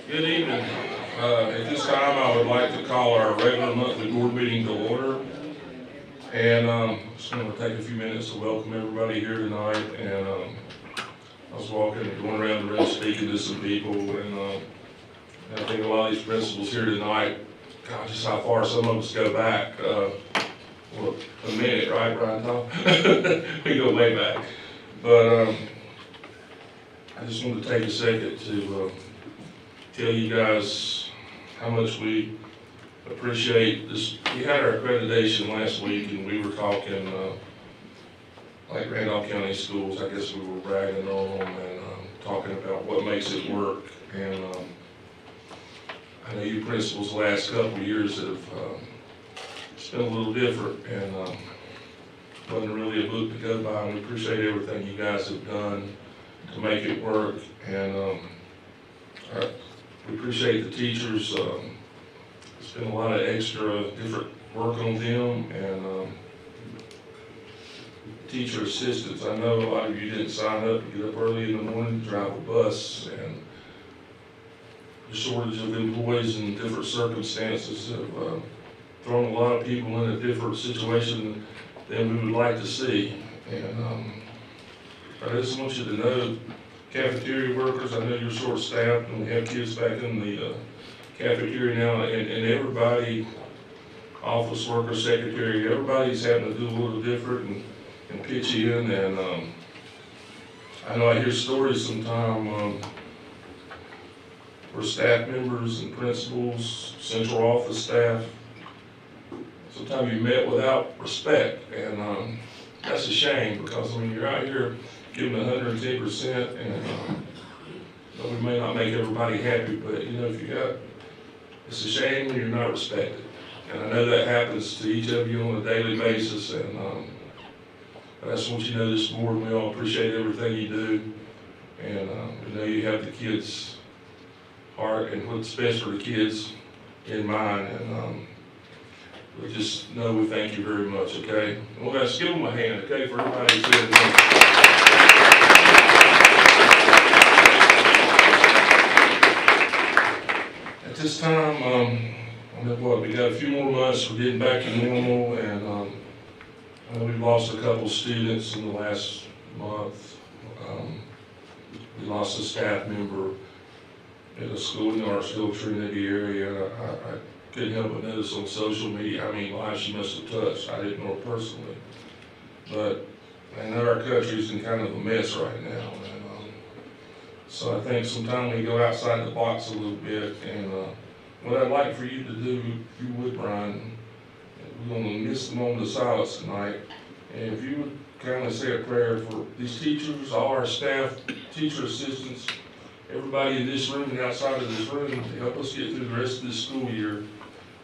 Good evening. At this time, I would like to call our regular monthly board meeting to order. And just going to take a few minutes to welcome everybody here tonight. And I was going around the room speaking to some people, and I think a lot of these principals here tonight, God, just how far some of us go back. Well, a minute, right, Brian Tom? We go way back. But I just want to take a second to tell you guys how much we appreciate this. We had our accreditation last week, and we were talking like Randolph County schools. I guess we were bragging on them and talking about what makes it work. And I know you principals the last couple of years have it's been a little different, and wasn't really a book to go by. And we appreciate everything you guys have done to make it work. And we appreciate the teachers. It's been a lot of extra different work on them, and teacher assistants. I know a lot of you didn't sign up to get up early in the morning to drive a bus, and the shortage of employees in different circumstances have thrown a lot of people in a different situation than we would like to see. And I just want you to know, cafeteria workers, I know you're short-staffed, and we have kids back in the cafeteria now, and everybody, office workers, secretary, everybody's having to do a little different and pitch in. And I know I hear stories sometimes where staff members and principals, central office staff, sometimes you met without respect, and that's a shame, because I mean, you're out here giving 110%, and we may not make everybody happy, but you know, if you got, it's a shame when you're not respected, and I know that happens to each of you on a daily basis. And I just want you to know this board, we all appreciate everything you do, and we know you have the kids' heart and what's best for the kids in mind, and we just know we thank you very much, okay? And we'll just give them a hand, okay, for everybody who's here tonight. At this time, we got a few more months, we're getting back to normal, and we've lost a couple students in the last month. We lost a staff member at a school in the Artsville, Trinity area. I couldn't help but notice on social media how many lives she must have touched. I didn't know her personally, but I know our country's in kind of a mess right now, and so I think sometimes we go outside the box a little bit. And what I'd like for you to do, if you would, Brian, we're going to miss the moment of silence tonight, and if you would kindly say a prayer for these teachers, all our staff, teacher assistants, everybody in this room and outside of this room, to help us get through the rest of this school year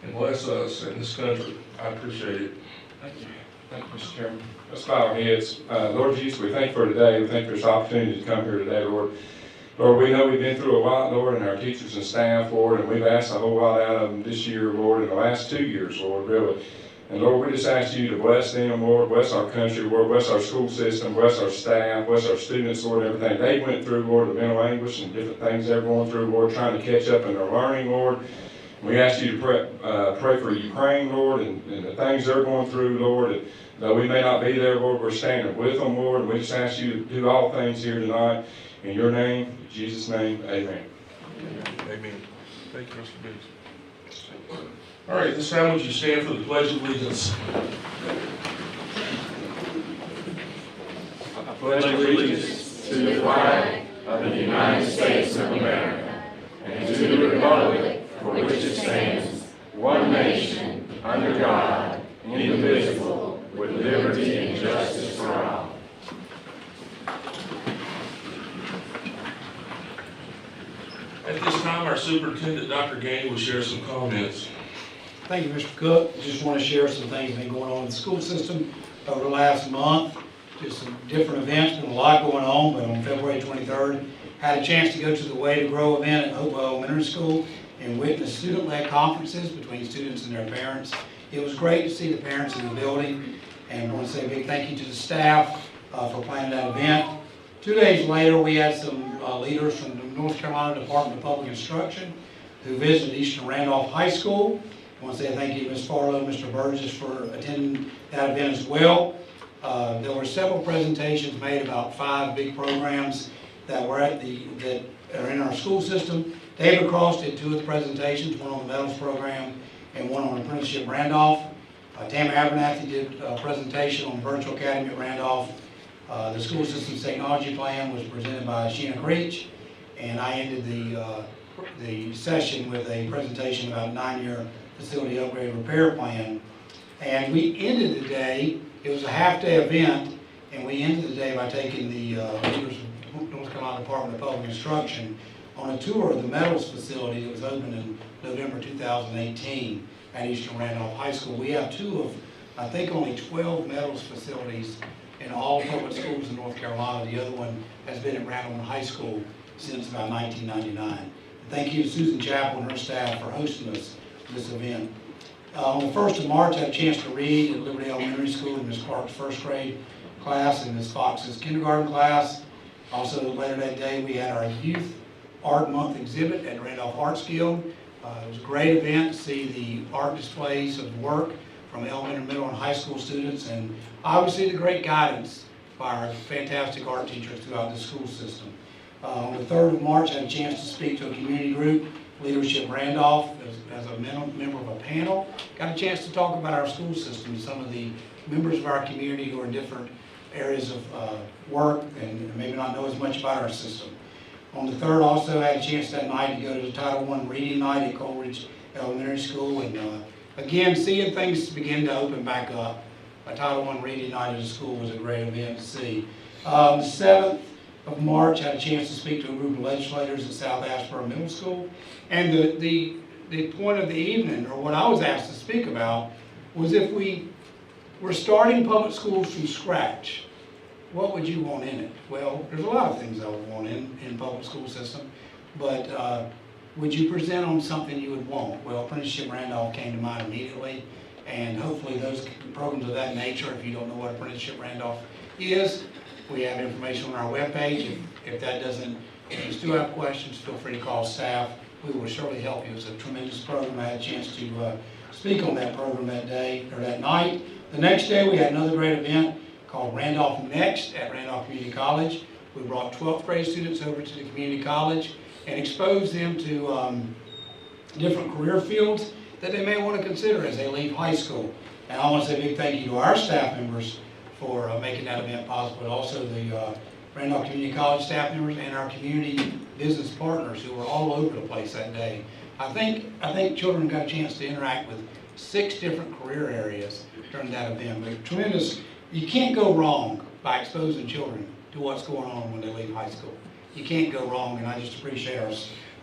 and bless us and this country. I appreciate it. Thank you. Thank you, Mr. Chairman. Let's bow our heads. Lord Jesus, we thank you for today. We thank you for this opportunity to come here today, Lord. Lord, we know we've been through a lot, Lord, and our teachers and staff, Lord, and we've asked a whole lot out of them this year, Lord, in the last 2 years, Lord, really. And Lord, we just ask you to bless them, Lord, bless our country, Lord, bless our school system, bless our staff, bless our students, Lord, everything they went through, Lord, the mental anguish and different things they're going through, Lord, trying to catch up in their learning, Lord. We ask you to pray for Ukraine, Lord, and the things they're going through, Lord. And though we may not be there, Lord, we're standing with them, Lord, and we just ask you to do all things here tonight. In your name, in Jesus' name, amen. Amen. Thank you, Mr. Biggs. All right, this time would you stand for the Pledge of Allegiance? I pledge allegiance to the flag of the United States of America and to the republic for which it stands, one nation, under God, indivisible, with liberty and justice for all. At this time, our Superintendent, Dr. Gaines, will share some comments. Thank you, Mr. Cook. Just want to share some things that have been going on in the school system over the last month. Just some different events, been a lot going on, but on February 23rd, had a chance to go to the Way to Grow event at Hopewell Elementary School and witness student-led conferences between students and their parents. It was great to see the parents in the building, and I want to say a big thank you to the staff for planning that event. 2 days later, we had some leaders from the North Carolina Department of Public Instruction who visited Eastern Randolph High School. I want to say thank you, Ms. Farlow, Mr. Burgess, for attending that event as well. There were several presentations made about 5 big programs that were that are in our school system. David Cross did 2 of the presentations, one on the Metals Program and one on Apprenticeship Randolph. Tammy Abernathy did a presentation on Virtual Academy at Randolph. The school system's technology plan was presented by Sheena Creech, and I ended the session with a presentation about a 9-year facility upgrade repair plan. And we ended the day, it was a half-day event, and we ended the day by taking the leaders of North Carolina Department of Public Instruction on a tour of the metals facility that was opened in November 2018 at Eastern Randolph High School. We have 2 of, I think, only 12 metals facilities in all public schools in North Carolina. The other one has been at Randolph High School since about 1999. Thank you to Susan Chappell and her staff for hosting us for this event. On the 1st of March, I had a chance to read at Liberty Elementary School in Ms. Clark's 1st grade class and Ms. Fox's kindergarten class. Also, later that day, we had our Youth Art Month exhibit at Randolph Arts Guild. It was a great event to see the art displays of work from elementary, middle, and high school students, and obviously the great guidance by our fantastic art teachers throughout the school system. On the 3rd of March, I had a chance to speak to a community group, Leadership Randolph, as a member of a panel. Got a chance to talk about our school system, some of the members of our community who are in different areas of work and maybe not know as much about our system. On the 3rd, also had a chance that night to go to the Title I Reading Night at Coleridge Elementary School, and again, seeing things begin to open back up. A Title I Reading Night at a school was a great event to see. The 7th of March, I had a chance to speak to a group of legislators at South Asheboro Middle School, and the point of the evening, or what I was asked to speak about, was if we were starting public schools from scratch, what would you want in it? Well, there's a lot of things I would want in public school system, but would you present on something you would want? Well, Apprenticeship Randolph came to mind immediately, and hopefully those programs of that nature, if you don't know what Apprenticeship Randolph is, we have information on our webpage. If that doesn't, if you still have questions, feel free to call staff. We will surely help you. It's a tremendous program. I had a chance to speak on that program that day, or that night. The next day, we had another great event called Randolph Next at Randolph Community College. We brought 12th grade students over to the community college and exposed them to different career fields that they may want to consider as they leave high school. And I want to say a big thank you to our staff members for making that event possible, but also the Randolph Community College staff members and our community business partners who were all over the place that day. I think children got a chance to interact with 6 different career areas during that event. But tremendous. You can't go wrong by exposing children to what's going on when they leave high school. You can't go wrong, and I just appreciate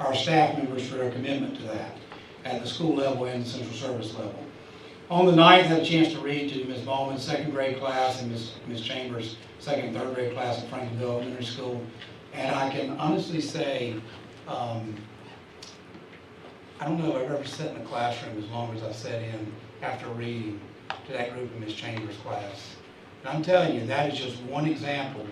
our staff members for their commitment to that at the school level and the central service level. On the 9th, I had a chance to read to Ms. Ballman's 2nd grade class and Ms. Chambers' 2nd and 3rd grade class at Franklinville Elementary School. And I can honestly say, I don't know if I've ever sat in a classroom as long as I sat in after reading to that group in Ms. Chambers' class. And I'm telling you, that is just one example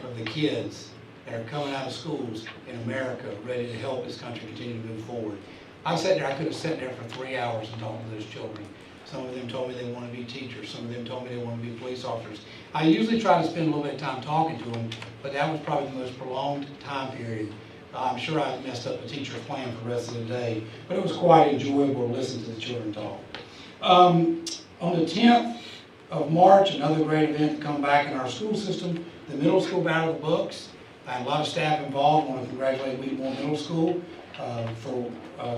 of the kids that are coming out of schools in America ready to help this country continue to move forward. I sat there, I could have sat there for 3 hours and talked to those children. Some of them told me they want to be teachers. Some of them told me they want to be police officers. I usually try to spend a little bit of time talking to them, but that was probably the most prolonged time period. I'm sure I messed up the teacher's plan for the rest of the day, but it was quite enjoyable to listen to the children talk. On the 10th of March, another great event to come back in our school system, the Middle School Battle of the Books. I had a lot of staff involved. I want to congratulate Wheatmore Middle School for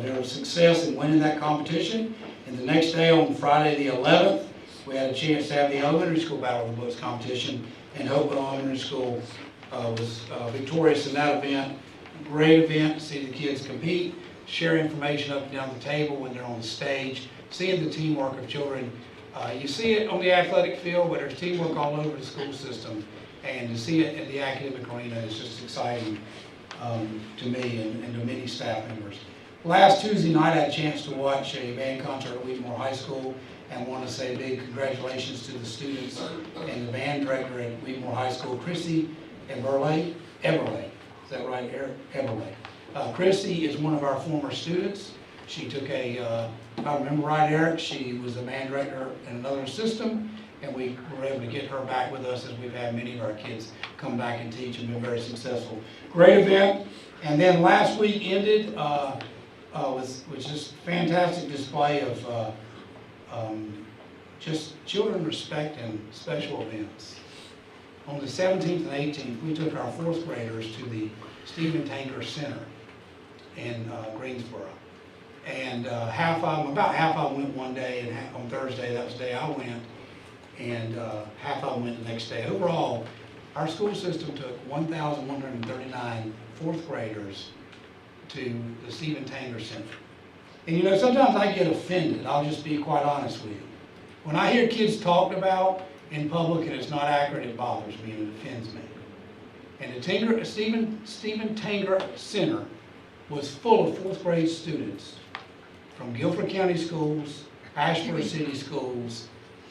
their success in winning that competition. And the next day, on Friday the 11th, we had a chance to have the Elementary School Battle of the Books competition, and Hopewell Elementary School was victorious in that event. Great event to see the kids compete, share information up and down the table when they're on the stage, seeing the teamwork of children. You see it on the athletic field, but there's teamwork all over the school system. And to see it in the academic arena is just exciting to me and to many staff members. Last Tuesday night, I had a chance to watch a band concert at Wheatmore High School, and want to say big congratulations to the students and the band director at Wheatmore High School, Chrissy Everley. Is that right, Everley? Chrissy is one of our former students. She took if I remember right, Eric, she was a band director in another system, and we were able to get her back with us as we've had many of our kids come back and teach and been very successful. Great event. And then last week ended was just fantastic display of just children respect and special events. On the 17th and 18th, we took our 4th graders to the Stephen Tanker Center in Greensboro. And about half of them went one day, and on Thursday, that was the day I went, and half of them went the next day. Overall, our school system took 1,139 4th graders to the Stephen Tanker Center. And you know, sometimes I get offended, I'll just be quite honest with you. When I hear kids talked about in public and it's not accurate, it bothers me and it offends me. And the Stephen Tanker Center was full of 4th grade students from Guilford County Schools, Ashford City Schools,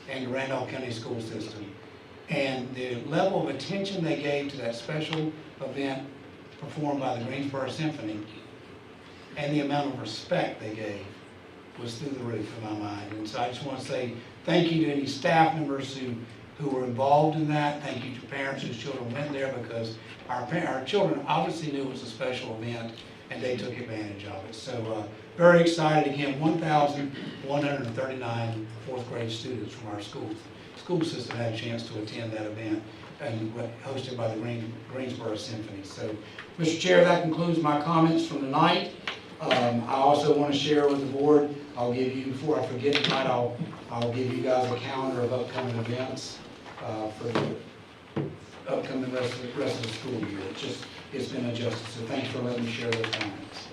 and the Randolph County School System. And the level of attention they gave to that special event performed by the Greensboro Symphony and the amount of respect they gave was through the roof in my mind. And so I just want to say thank you to any staff members who were involved in that. Thank you to parents whose children went there, because our children obviously knew it was a special event and they took advantage of it. So very excited. Again, 1,139 4th grade students from our school system had a chance to attend that event, and hosted by the Greensboro Symphony. So, Mr. Chair, that concludes my comments from tonight. I also want to share with the board, I'll give you, before I forget tonight, I'll give you guys a calendar of upcoming events for the upcoming rest of the school year. It's been adjusted, so thanks for letting me share those comments.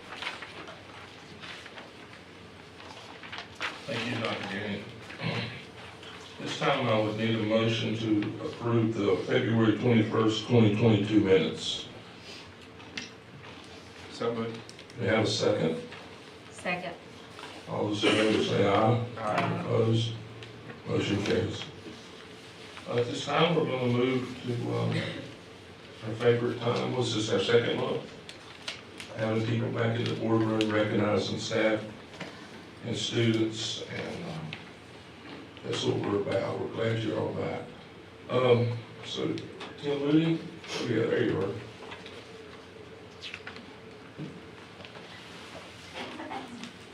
Thank you, Dr. Gannon. This time I would need a motion to approve the February 21st, 2022 minutes. So moved. We have a second. Second. All those in favor say aye. Aye. Opposed? Motion carries. At this time, we're going to move to our favorite time. Was this our second month? Having people back in the boardroom, recognizing staff and students, and that's what we're about. We're glad you're all back. So, Tim Moody, oh yeah, there you are.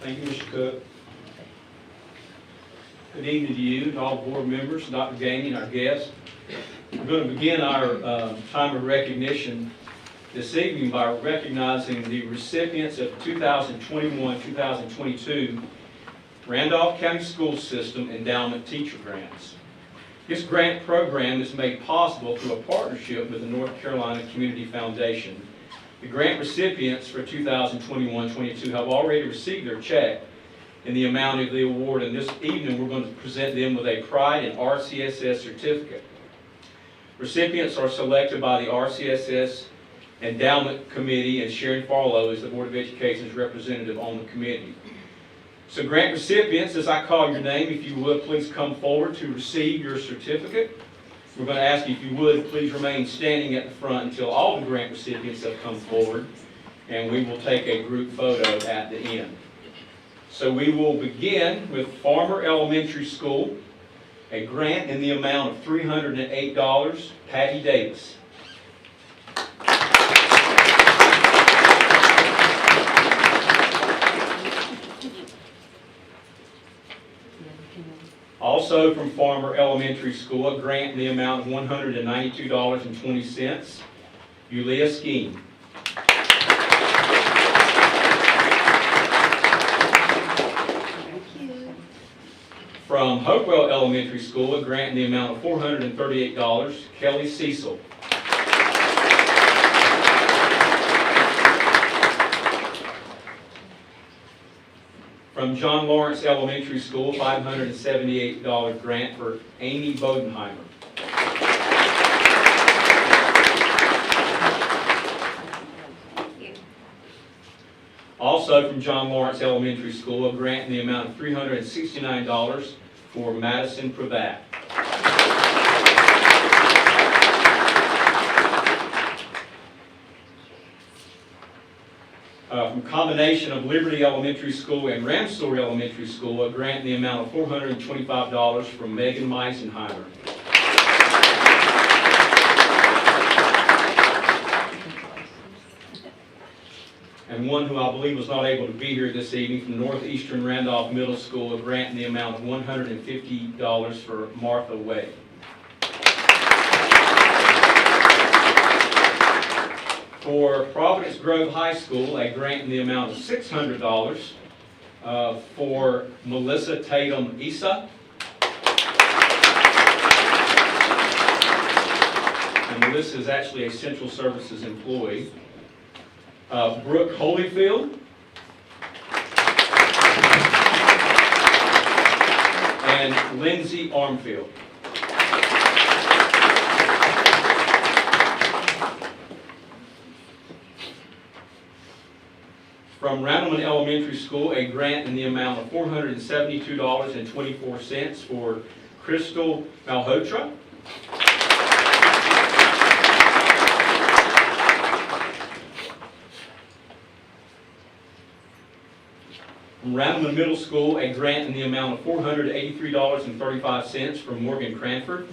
Thank you, Mr. Cook. Good evening to you and all board members, Dr. Gainey, our guests. We're going to begin our time of recognition this evening by recognizing the recipients of 2021-2022 Randolph County School System Endowment Teacher Grants. This grant program is made possible through a partnership with the North Carolina Community Foundation. The grant recipients for 2021-22 have already received their check in the amount of the award, and this evening we're going to present them with a Pride in RCSS certificate. Recipients are selected by the RCSS Endowment Committee, and Sharon Farlow is the Board of Education's representative on the committee. So grant recipients, as I call your name, if you would please come forward to receive your certificate. We're going to ask you, if you would, please remain standing at the front until all the grant recipients have come forward, and we will take a group photo at the end. So we will begin with Farmer Elementary School, a grant in the amount of $308, Patty Davis. Also from Farmer Elementary School, a grant in the amount of $192.20, Yulia Skeen. From Hopewell Elementary School, a grant in the amount of $438, Kelly Cecil. From John Lawrence Elementary School, $578 grant for Amy Bodenheimer. Also from John Lawrence Elementary School, a grant in the amount of $369 for Madison Pravat. combination of Liberty Elementary School and Ramsey Elementary School, a grant in the amount of $425 from Megan Meisenheimer. And one who I believe was not able to be here this evening, from Northeastern Randolph Middle School, a grant in the amount of $150 for Martha Way. For Providence Grove High School, a grant in the amount of $600 for Melissa Tatum Issa. And Melissa is actually a Central Services employee. Brooke Holyfield. And Lindsay Armfield. From Randleman Elementary School, a grant in the amount of $472.24 for Crystal Malhotra. From Randleman Middle School, a grant in the amount of $483.35 from Morgan Cranford.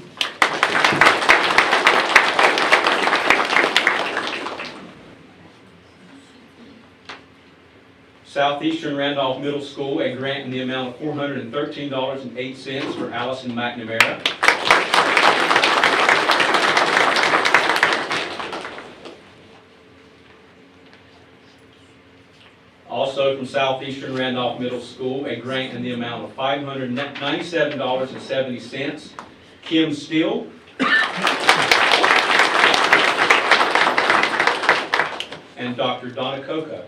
Southeastern Randolph Middle School, a grant in the amount of $413.08 for Allison McNamara. Also from Southeastern Randolph Middle School, a grant in the amount of $597.70, Kim Steele. And Dr. Donna Coco.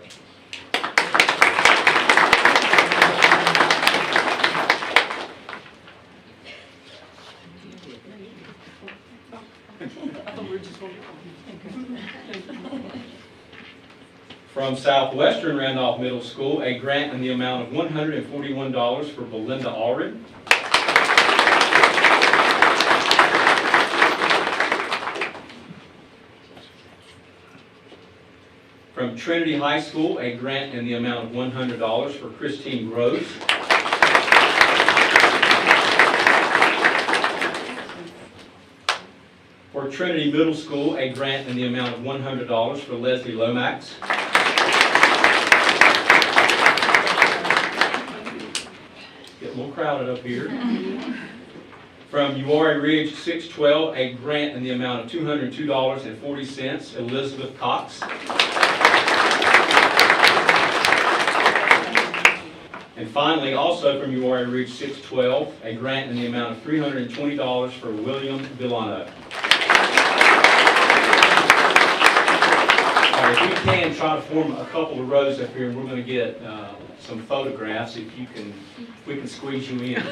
From Southwestern Randolph Middle School, a grant in the amount of $141 for Belinda Allred. From Trinity High School, a grant in the amount of $100 for Christine Groves. For Trinity Middle School, a grant in the amount of $100 for Leslie Lomax. Get a little crowded up here. From Uwharrie Ridge 612, a grant in the amount of $202.40, Elizabeth Cox. And finally, also from Uwharrie Ridge 612, a grant in the amount of $320 for William Villano. All right, if we can, try to form a couple of rows up here, and we're going to get some photographs if we can squeeze you in.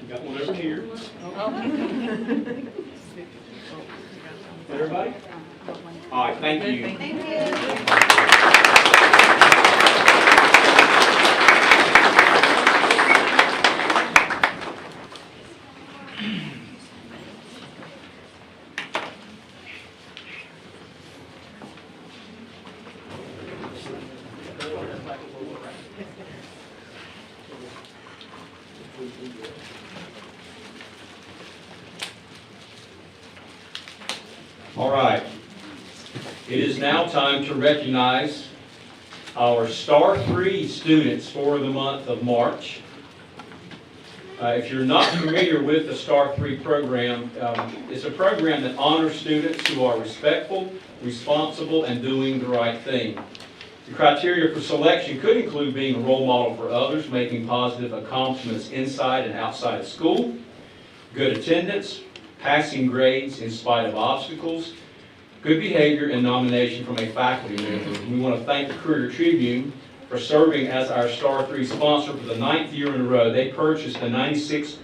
Got one over here. Everybody? All right, thank you. All right. It is now time to recognize our Star 3 students for the month of March. If you're not familiar with the Star 3 program, it's a program that honors students who are respectful, responsible, and doing the right thing. The criteria for selection could include being a role model for others, making positive accomplishments inside and outside of school, good attendance, passing grades in spite of obstacles, good behavior, and nomination from a faculty member. We want to thank the Courier Tribune for serving as our Star 3 sponsor for the 9th year in a row. They purchased the 96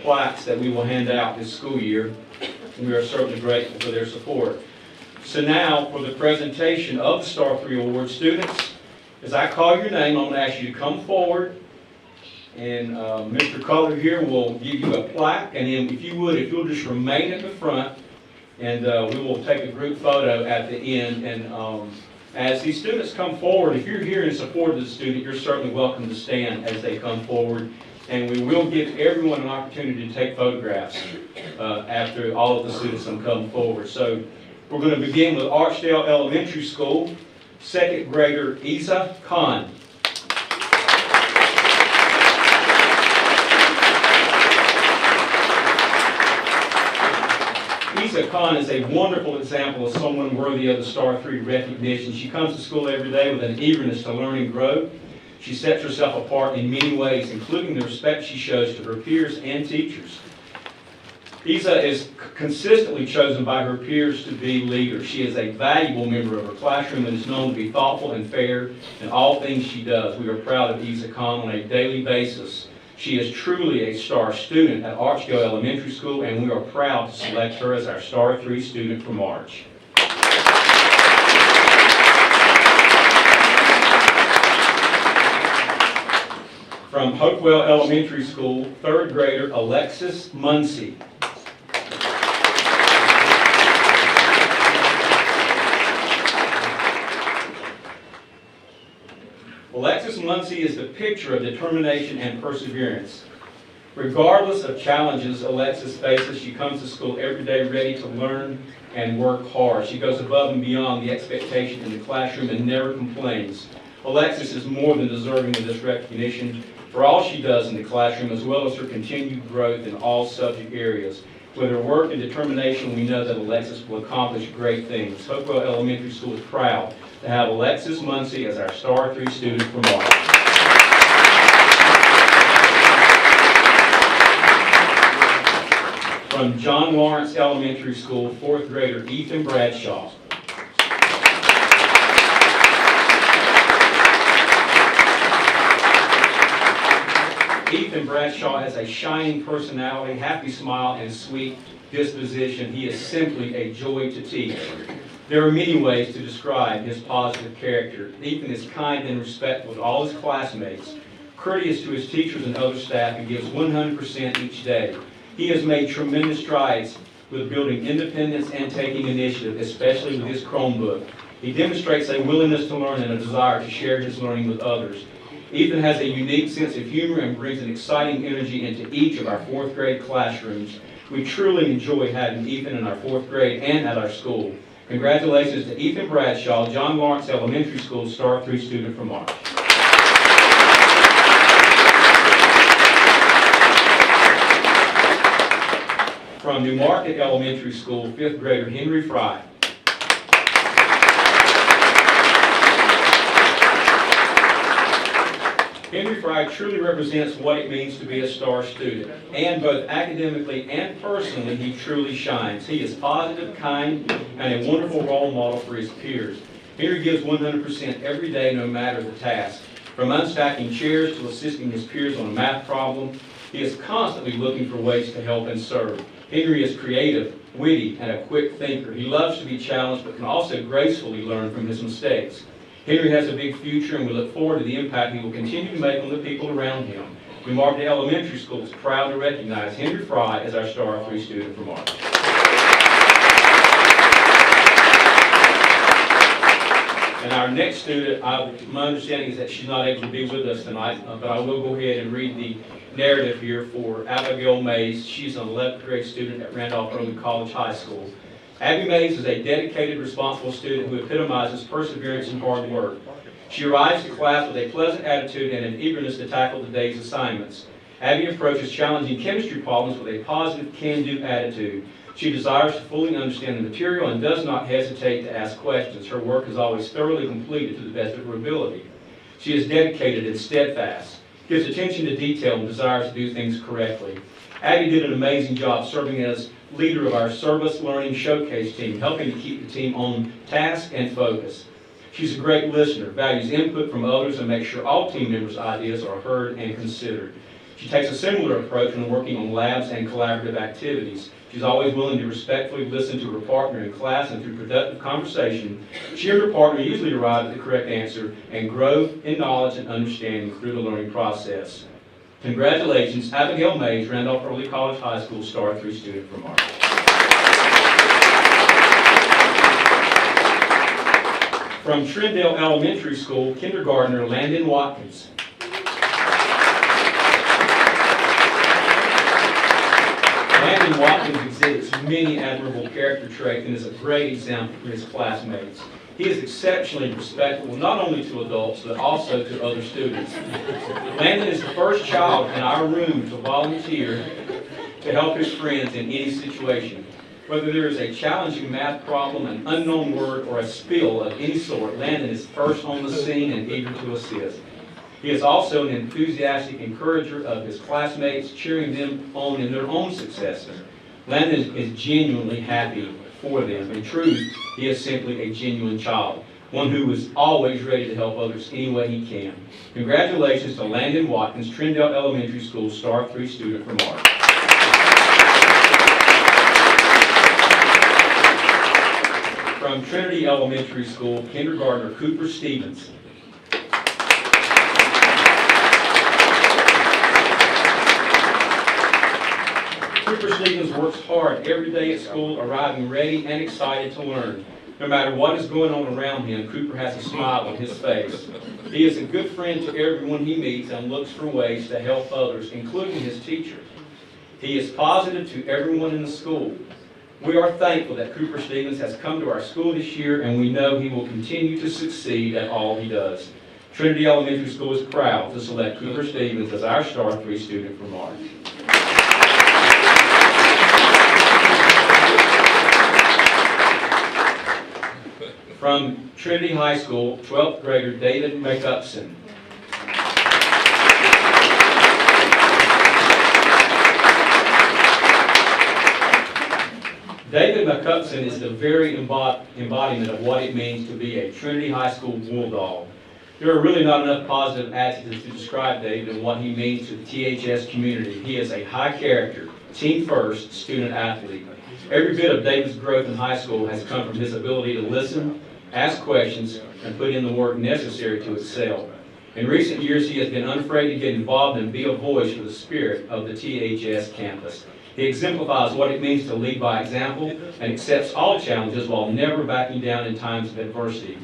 plaques that we will hand out this school year. We are certainly grateful for their support. So now, for the presentation of the Star 3 Award, students, as I call your name, I'm going to ask you to come forward, and Mr. Culler here will give you a plaque, and then if you'll just remain at the front, and we will take a group photo at the end. And as these students come forward, if you're here in support of the student, you're certainly welcome to stand as they come forward. And we will give everyone an opportunity to take photographs after all of the students have come forward. So we're going to begin with Archdale Elementary School, 2nd grader Isa Khan. Isa Khan is a wonderful example of someone worthy of the Star 3 recognition. She comes to school every day with an eagerness to learn and grow. She sets herself apart in many ways, including the respect she shows to her peers and teachers. Isa is consistently chosen by her peers to be leader. She is a valuable member of her classroom and is known to be thoughtful and fair in all things she does. We are proud of Isa Khan on a daily basis. She is truly a star student at Archdale Elementary School, and we are proud to select her as our Star 3 student for March. From Hopewell Elementary School, 3rd grader Alexis Muncie. Alexis Muncie is the picture of determination and perseverance. Regardless of challenges Alexis faces, she comes to school every day ready to learn and work hard. She goes above and beyond the expectation in the classroom and never complains. Alexis is more than deserving of this recognition for all she does in the classroom, as well as her continued growth in all subject areas. With her work and determination, we know that Alexis will accomplish great things. Hopewell Elementary School is proud to have Alexis Muncie as our Star 3 student for March. From John Lawrence Elementary School, 4th grader Ethan Bradshaw. Ethan Bradshaw has a shining personality, happy smile, and sweet disposition. He is simply a joy to teach. There are many ways to describe his positive character. Ethan is kind and respectful to all his classmates, courteous to his teachers and other staff, and gives 100% each day. He has made tremendous strides with building independence and taking initiative, especially with his Chromebook. He demonstrates a willingness to learn and a desire to share his learning with others. Ethan has a unique sense of humor and brings an exciting energy into each of our 4th grade classrooms. We truly enjoy having Ethan in our 4th grade and at our school. Congratulations to Ethan Bradshaw, John Lawrence Elementary School Star 3 student for March. From New Market Elementary School, 5th grader Henry Fry. Henry Fry truly represents what it means to be a star student, and both academically and personally, he truly shines. He is positive, kind, and a wonderful role model for his peers. Henry gives 100% every day, no matter the task. From unstacking chairs to assisting his peers on a math problem, he is constantly looking for ways to help and serve. Henry is creative, witty, and a quick thinker. He loves to be challenged, but can also gracefully learn from his mistakes. Henry has a big future, and we look forward to the impact he will continue to make on the people around him. New Market Elementary School is proud to recognize Henry Fry as our Star 3 student for March. And our next student, my understanding is that she's not able to be with us tonight, but I will go ahead and read the narrative here for Abigail Mays. She's an 11th grade student at Randolph Early College High School. Abby Mays is a dedicated, responsible student who epitomizes perseverance and hard work. She arrives to class with a pleasant attitude and an eagerness to tackle the day's assignments. Abby approaches challenging chemistry problems with a positive, can-do attitude. She desires to fully understand the material and does not hesitate to ask questions. Her work is always thoroughly completed to the best of her ability. She is dedicated and steadfast, gives attention to detail, and desires to do things correctly. Abby did an amazing job serving as leader of our Service Learning Showcase team, helping to keep the team on task and focus. She's a great listener, values input from others, and makes sure all team members' ideas are heard and considered. She takes a similar approach when working on labs and collaborative activities. She's always willing to respectfully listen to her partner in class, and through productive conversation, she and her partner usually arrive at the correct answer and grow in knowledge and understanding through the learning process. Congratulations, Abigail Mays, Randolph Early College High School Star 3 student from art. From Trindale Elementary School, kindergartner Landon Watkins. Landon Watkins exhibits many admirable character traits and is a great example for his classmates. He is exceptionally respectful, not only to adults, but also to other students. Landon is the first child in our room to volunteer to help his friends in any situation. Whether there is a challenging math problem, an unknown word, or a spill of any sort, Landon is first on the scene and eager to assist. He is also an enthusiastic encourager of his classmates, cheering them on in their own successes. Landon is genuinely happy for them. In truth, he is simply a genuine child, one who is always ready to help others any way he can. Congratulations to Landon Watkins, Trindale Elementary School Star 3 student from art. From Trinity Elementary School, kindergartner Cooper Stevens. Cooper Stevens works hard every day at school, arriving ready and excited to learn. No matter what is going on around him, Cooper has a smile on his face. He is a good friend to everyone he meets and looks for ways to help others, including his teachers. He is positive to everyone in the school. We are thankful that Cooper Stevens has come to our school this year, and we know he will continue to succeed at all he does. Trinity Elementary School is proud to select Cooper Stevens as our Star 3 student from art. From Trinity High School, 12th grader David McUpson. David McUpson is the very embodiment of what it means to be a Trinity High School bulldog. There are really not enough positive adjectives to describe David and what he means to the THS community. He is a high character, team first, student athlete. Every bit of David's growth in high school has come from his ability to listen, ask questions, and put in the work necessary to excel. In recent years, he has been unafraid to get involved and be a voice for the spirit of the THS campus. He exemplifies what it means to lead by example and accepts all challenges while never backing down in times of adversity.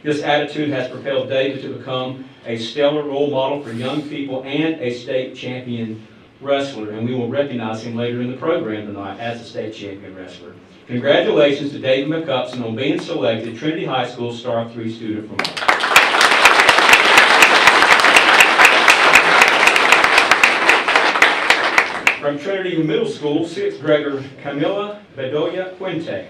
This attitude has propelled David to become a stellar role model for young people and a state champion wrestler, and we will recognize him later in the program tonight as a state champion wrestler. Congratulations to David McUpson on being selected Trinity High School Star 3 student from art. From Trinity Middle School, 6th grader Camila Bedoya Puente.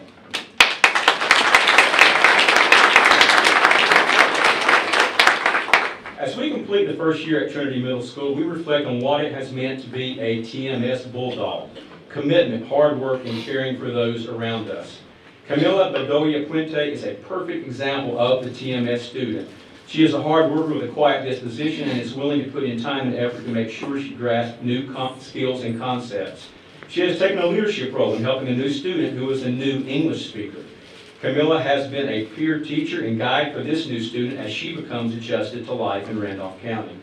As we complete the first year at Trinity Middle School, we reflect on what it has meant to be a TMS bulldog. Commitment, hard work, and caring for those around us. Camila Bedoya Puente is a perfect example of the TMS student. She is a hard worker with a quiet disposition and is willing to put in time and effort to make sure she grasps new skills and concepts. She has taken a leadership role in helping a new student who is a new English speaker. Camilla has been a peer teacher and guide for this new student as she becomes adjusted to life in Randolph County.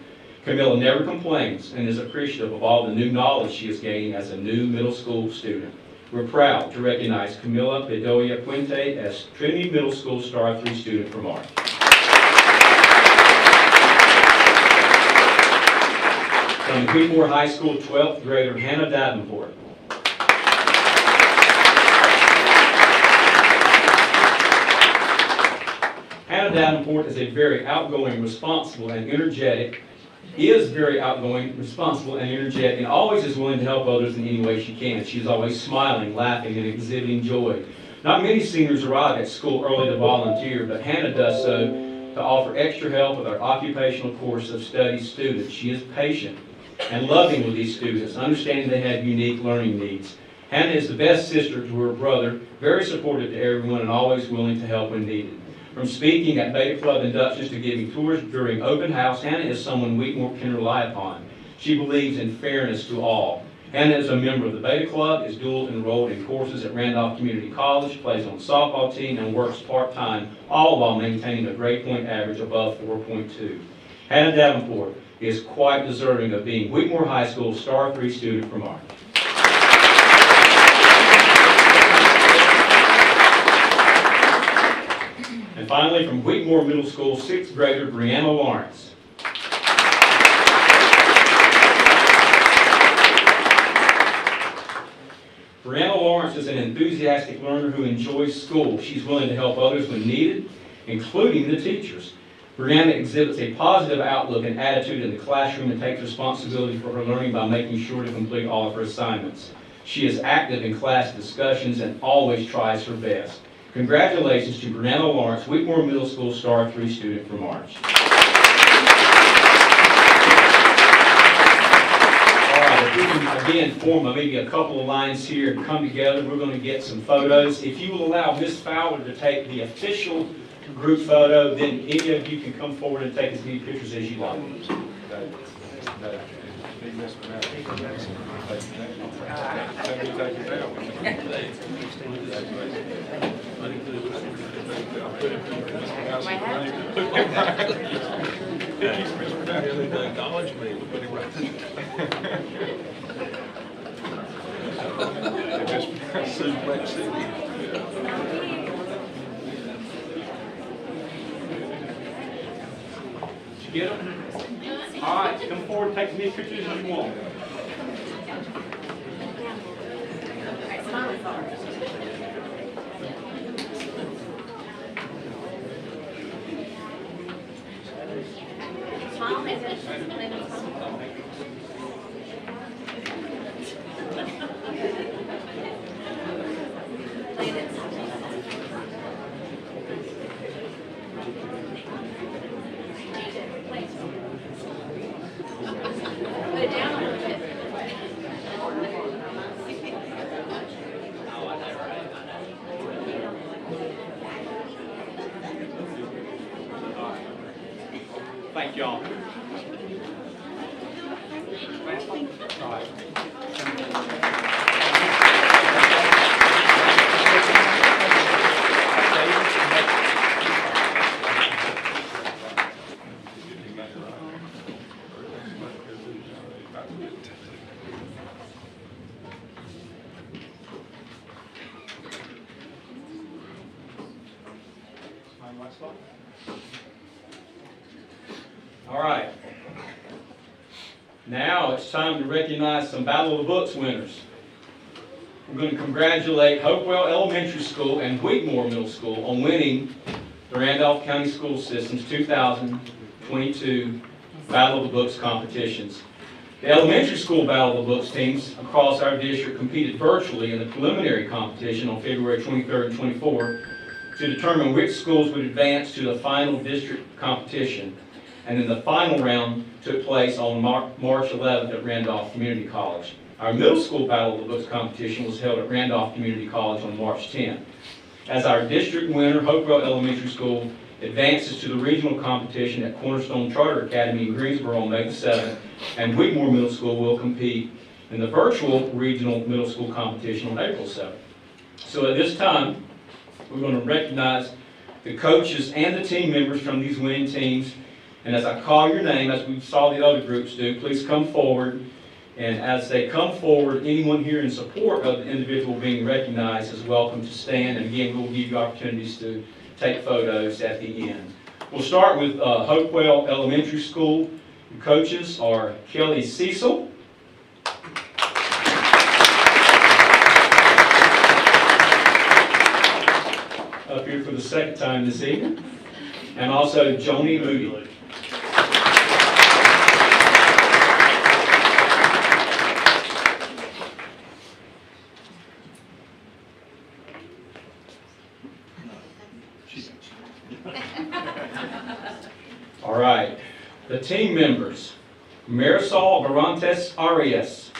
Camilla never complains and is appreciative of all the new knowledge she is gaining as a new middle school student. We're proud to recognize Camila Bedoya Puente as Trinity Middle School Star 3 student from art. From Whitmore High School, 12th grader Hannah Davenport. Hannah Davenport is very outgoing, responsible, and energetic, and always is willing to help others in any way she can. She's always smiling, laughing, and exhibiting joy. Not many seniors arrive at school early to volunteer, but Hannah does so to offer extra help with our occupational course of study students. She is patient and loving with these students, understanding they have unique learning needs. Hannah is the best sister to her brother, very supportive to everyone, and always willing to help when needed. From speaking at Beta Club inductions to giving tours during open house, Hannah is someone Wheatmore can rely upon. She believes in fairness to all. Hannah is a member of the Beta Club, is dual enrolled in courses at Randolph Community College, plays on the softball team, and works part-time, all while maintaining a grade point average above 4.2. Hannah Davenport is quite deserving of being Wheatmore High School's Star 3 student from March. And finally, from Wheatmore Middle School, 6th grader Brianna Lawrence. Brianna Lawrence is an enthusiastic learner who enjoys school. She's willing to help others when needed, including the teachers. Brianna exhibits a positive outlook and attitude in the classroom and takes responsibility for her learning by making sure to complete all of her assignments. She is active in class discussions and always tries her best. Congratulations to Brianna Lawrence, Wheatmore Middle School Star 3 student for March. All right, if we can again form maybe a couple of lines here and come together, we're going to get some photos. If you will allow Ms. Fowler to take the official group photo, then any of you can come forward and take as many pictures as you like. Get them? All right, come forward and take as many pictures as you want. Put it down a little bit. Thank y'all. All right. All right. Now it's time to recognize some Battle of the Books winners. We're going to congratulate Hopewell Elementary School and Wheatmore Middle School on winning the Randolph County School System's 2022 Battle of the Books competitions. The elementary school Battle of the Books teams across our district competed virtually in the preliminary competition on February 23rd and 24th to determine which schools would advance to the final district competition. And then the final round took place on March 11th at Randolph Community College. Our middle school Battle of the Books competition was held at Randolph Community College on March 10th. As our district winner, Hopewell Elementary School advances to the regional competition at Cornerstone Charter Academy in Greensboro on May 7th, and Wheatmore Middle School will compete in the virtual regional middle school competition on April 7th. So at this time, we're going to recognize the coaches and the team members from these winning teams. And as I call your name, as we saw the other groups do, please come forward. And as they come forward, anyone here in support of the individual being recognized is welcome to stand. And again, we'll give you opportunities to take photos at the end. We'll start with Hopewell Elementary School. The coaches are Kelly Cecil, up here for the second time this evening, and also Joni Moody. All right, the team members, Marisol Barantes Arias,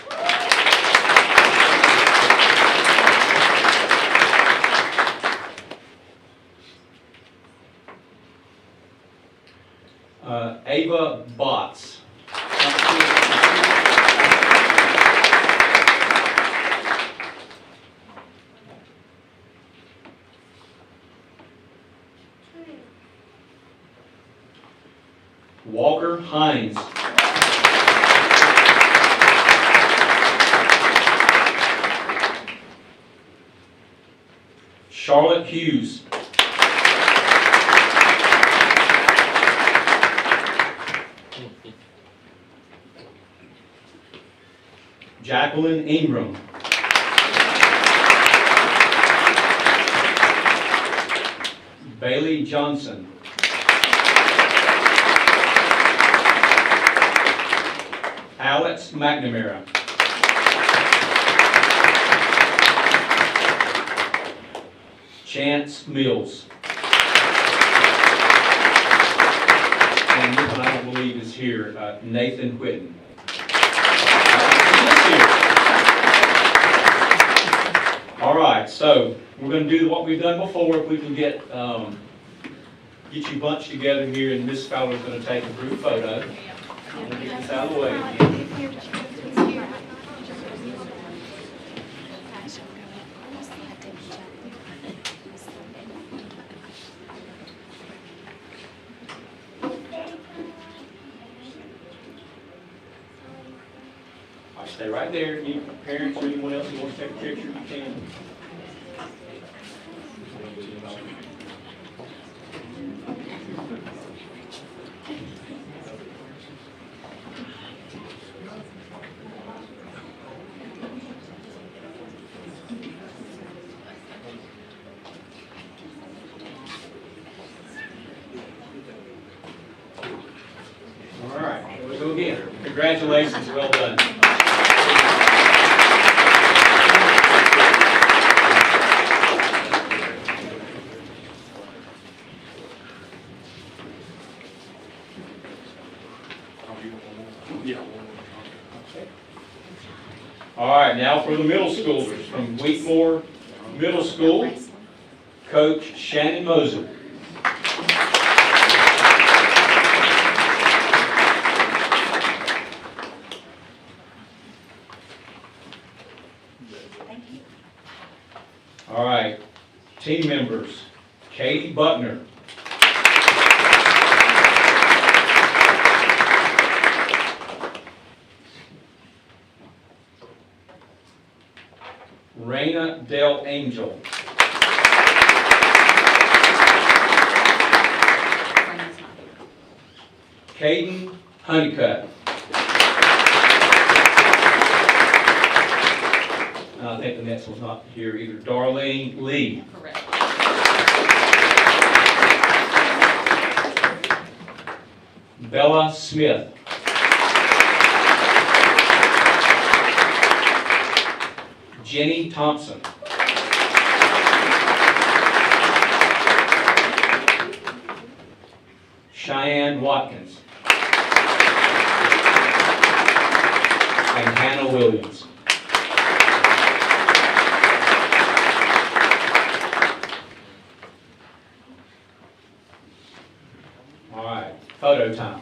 Ava Botts. Walker Hines. Charlotte Hughes. Jacqueline Ingram. Bailey Johnson. Alex McNamara. Chance Mills. And this one I don't believe is here, Nathan Whitten. All right, so we're going to do what we've done before. If we can get you bunched together here, and Miss Fowler's going to take a group photo. I'm going to get this out of the way again. I'll stay right there. Any parents or anyone else who wants to take a picture, you can. All right, here we go again. Congratulations, well done. All right, now for the middle schoolers from Wheatmore Middle School, Coach Shannon Moser. All right, team members, Katie Buckner. Raina Del Angel. Caden Honeycutt. I think the next one's not here either. Darlene Lee. Correct. Bella Smith. Jenny Thompson. Cheyenne Watkins. And Hannah Williams. All right, photo time.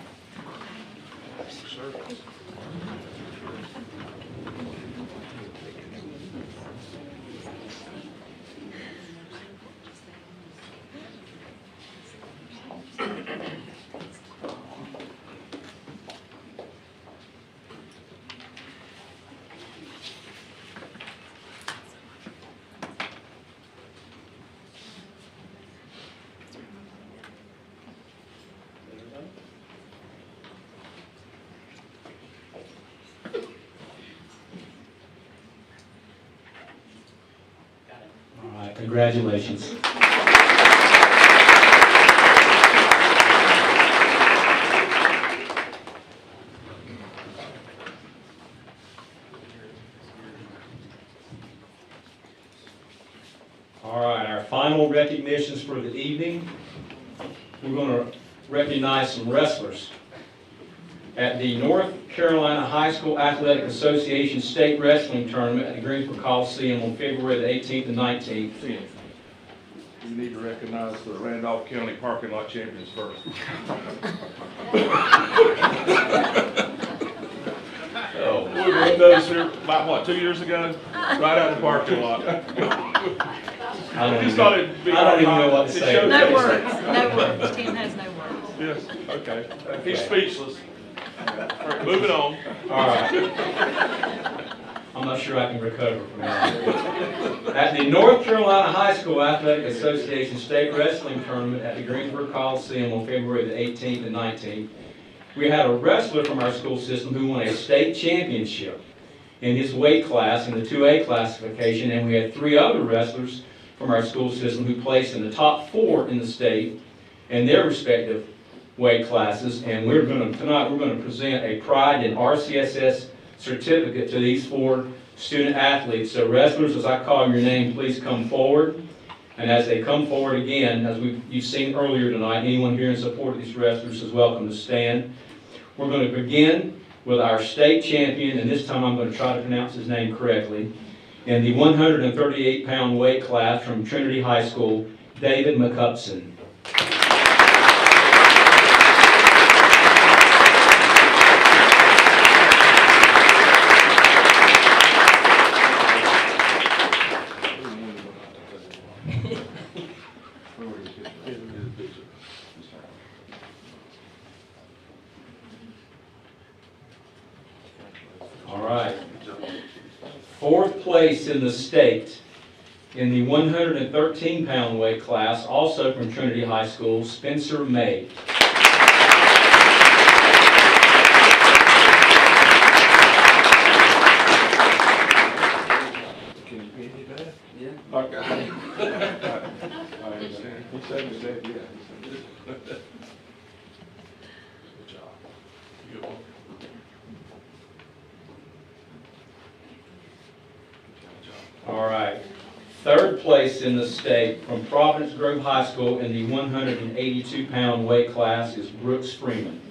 All right, congratulations. All right, our final recognitions for the evening. We're going to recognize some wrestlers. At the North Carolina High School Athletic Association State Wrestling Tournament at the Greensboro Coliseum on February the 18th and 19th. We need to recognize the Randolph County parking lot champions first. Oh, we won those here about, what, 2 years ago? Right out of the parking lot. I don't Just even- thought it'd be I don't even know what to it say. showed No face. words, no words. Tim has no words. Yes, okay. He's speechless. All right, moving on. All right. I'm not sure I can recover from that. At the North Carolina High School Athletic Association State Wrestling Tournament at the Greensboro Coliseum on February the 18th and 19th, we had a wrestler from our school system who won a state championship in his weight class in the 2A classification, and we had 3 other wrestlers from our school system who placed in the top 4 in the state in their respective weight classes. And tonight we're going to present a Pride in RCSS certificate to these 4 student athletes. So wrestlers, as I call your name, please come forward. And as they come forward again, as you've seen earlier tonight, anyone here in support of these wrestlers is welcome to stand. We're going to begin with our state champion, and this time I'm going to try to pronounce his name correctly, in the 138-pound weight class from Trinity High School, David McCupson. All right. 4th place in the state in the 113-pound weight class, also from Trinity High School, Spencer May. Can you hear me better? Yeah. Okay. He said, yeah. Good job. Good one. All right. 3rd place in the state from Providence Grove High School in the 182-pound weight class is Brooks Freeman.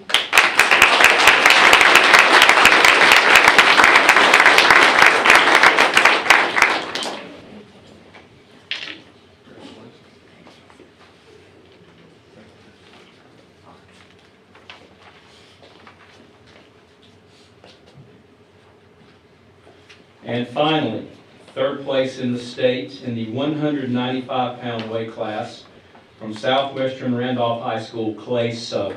And finally, 3rd place in the state in the 195-pound weight class from Southwestern Randolph High School, Clay Sugg.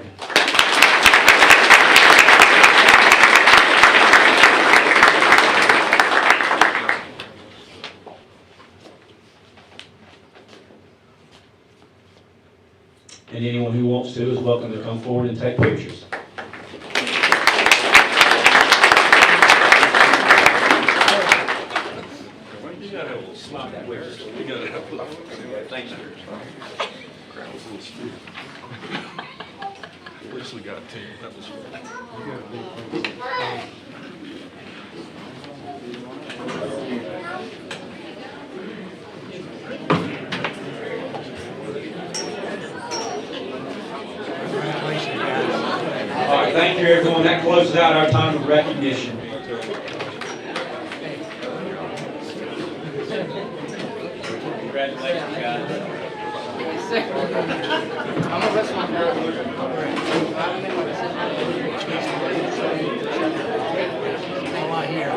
And anyone who wants to is welcome to come forward and take pictures. You gotta have a little slide that way. You gotta have a little. Thanks, sir. Crowd was a little stiff. At least we got a team. That was All right, thank you, everyone. That closes out our time of recognition. Congratulations, guys. I'm gonna rest my nerve. All I hear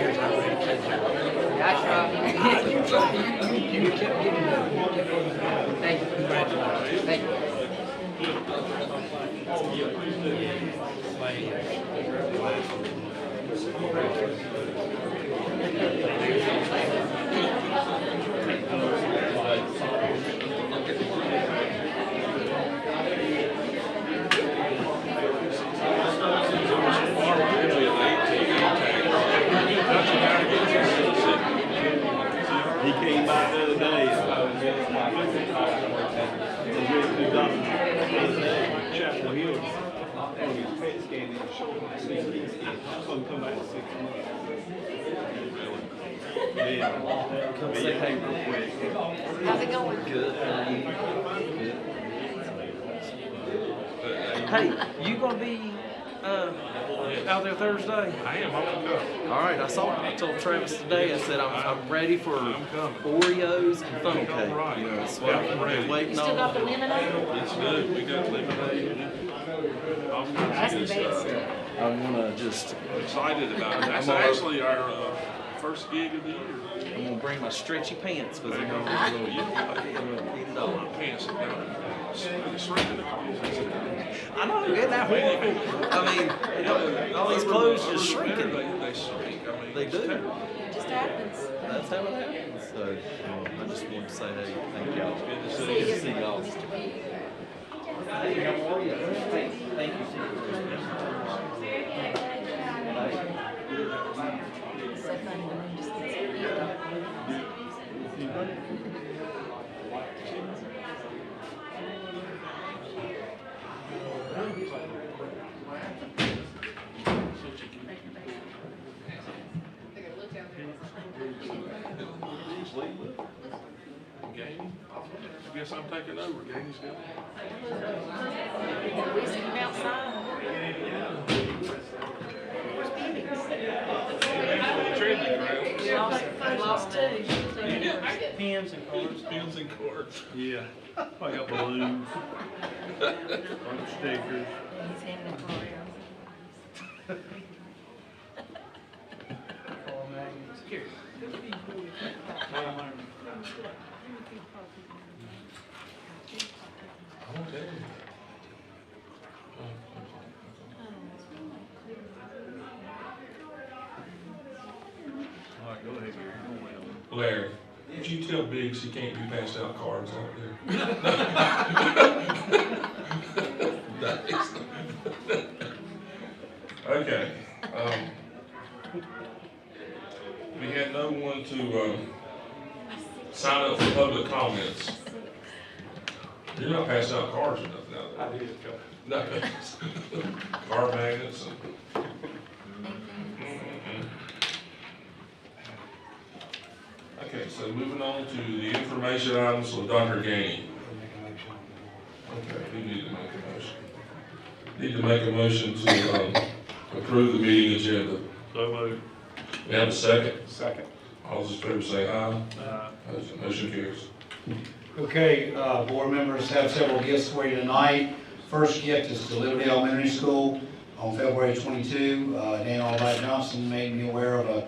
is I'm ready to catch up. You kept getting it. Thank you. Congratulations. Thank you. He came by the other day. Chapel Hill. On his PET scan, they showed him CT scan. So he come back in 6 months. Yeah, hey, real quick. How's it going? Hey, you gonna be out there Thursday? I am, I'm gonna come. All right, I told Travis today, I said I'm ready for Oreos and funnel cake. You know, that's what I've been waiting You still got the on. lemonade? It's good, we got lemonade. That's the best. I wanna just, Excited about it. That's I'm all- actually our first gig of the year. I'm gonna bring my stretchy pants, cause I'm You gonna you eat it all. my pants are down. It's shrinking. I know, isn't that horrible? I mean, all these clothes just shrinking. They shrink, I mean. They it's do. terrible. It just happens. That's how it happens. So, I just wanted to say, hey, thank y'all. Good to see See you. you, See y'all. Mr. B. Hey, how are you? Thank you. It's so funny when they just get so Gamey? I guess I'm taking over. Gamey's good. Did we see him outside? We lost two. Pens and cards. Pins and cords. Yeah. I got balloons. Stickers. He's handing it for Here. All right, go ahead, Gary. Larry, would you tell Biggs he can't be passed out cards out there? Okay, we had no one to, sign up for public comments. You're not passing out cards or nothing out there. I did, go. No, card magnets and. Okay, so moving on to the information items with Dr. Gainey. Okay, we need to make a motion. Need to make a motion to approve the meeting agenda. So moved. We have a second. Second. All those in favor say aye. Motion carries. Okay, board members have several gifts for you tonight. First gift is to Liberty Elementary School on February 22. Dan Albright Johnson made me aware of a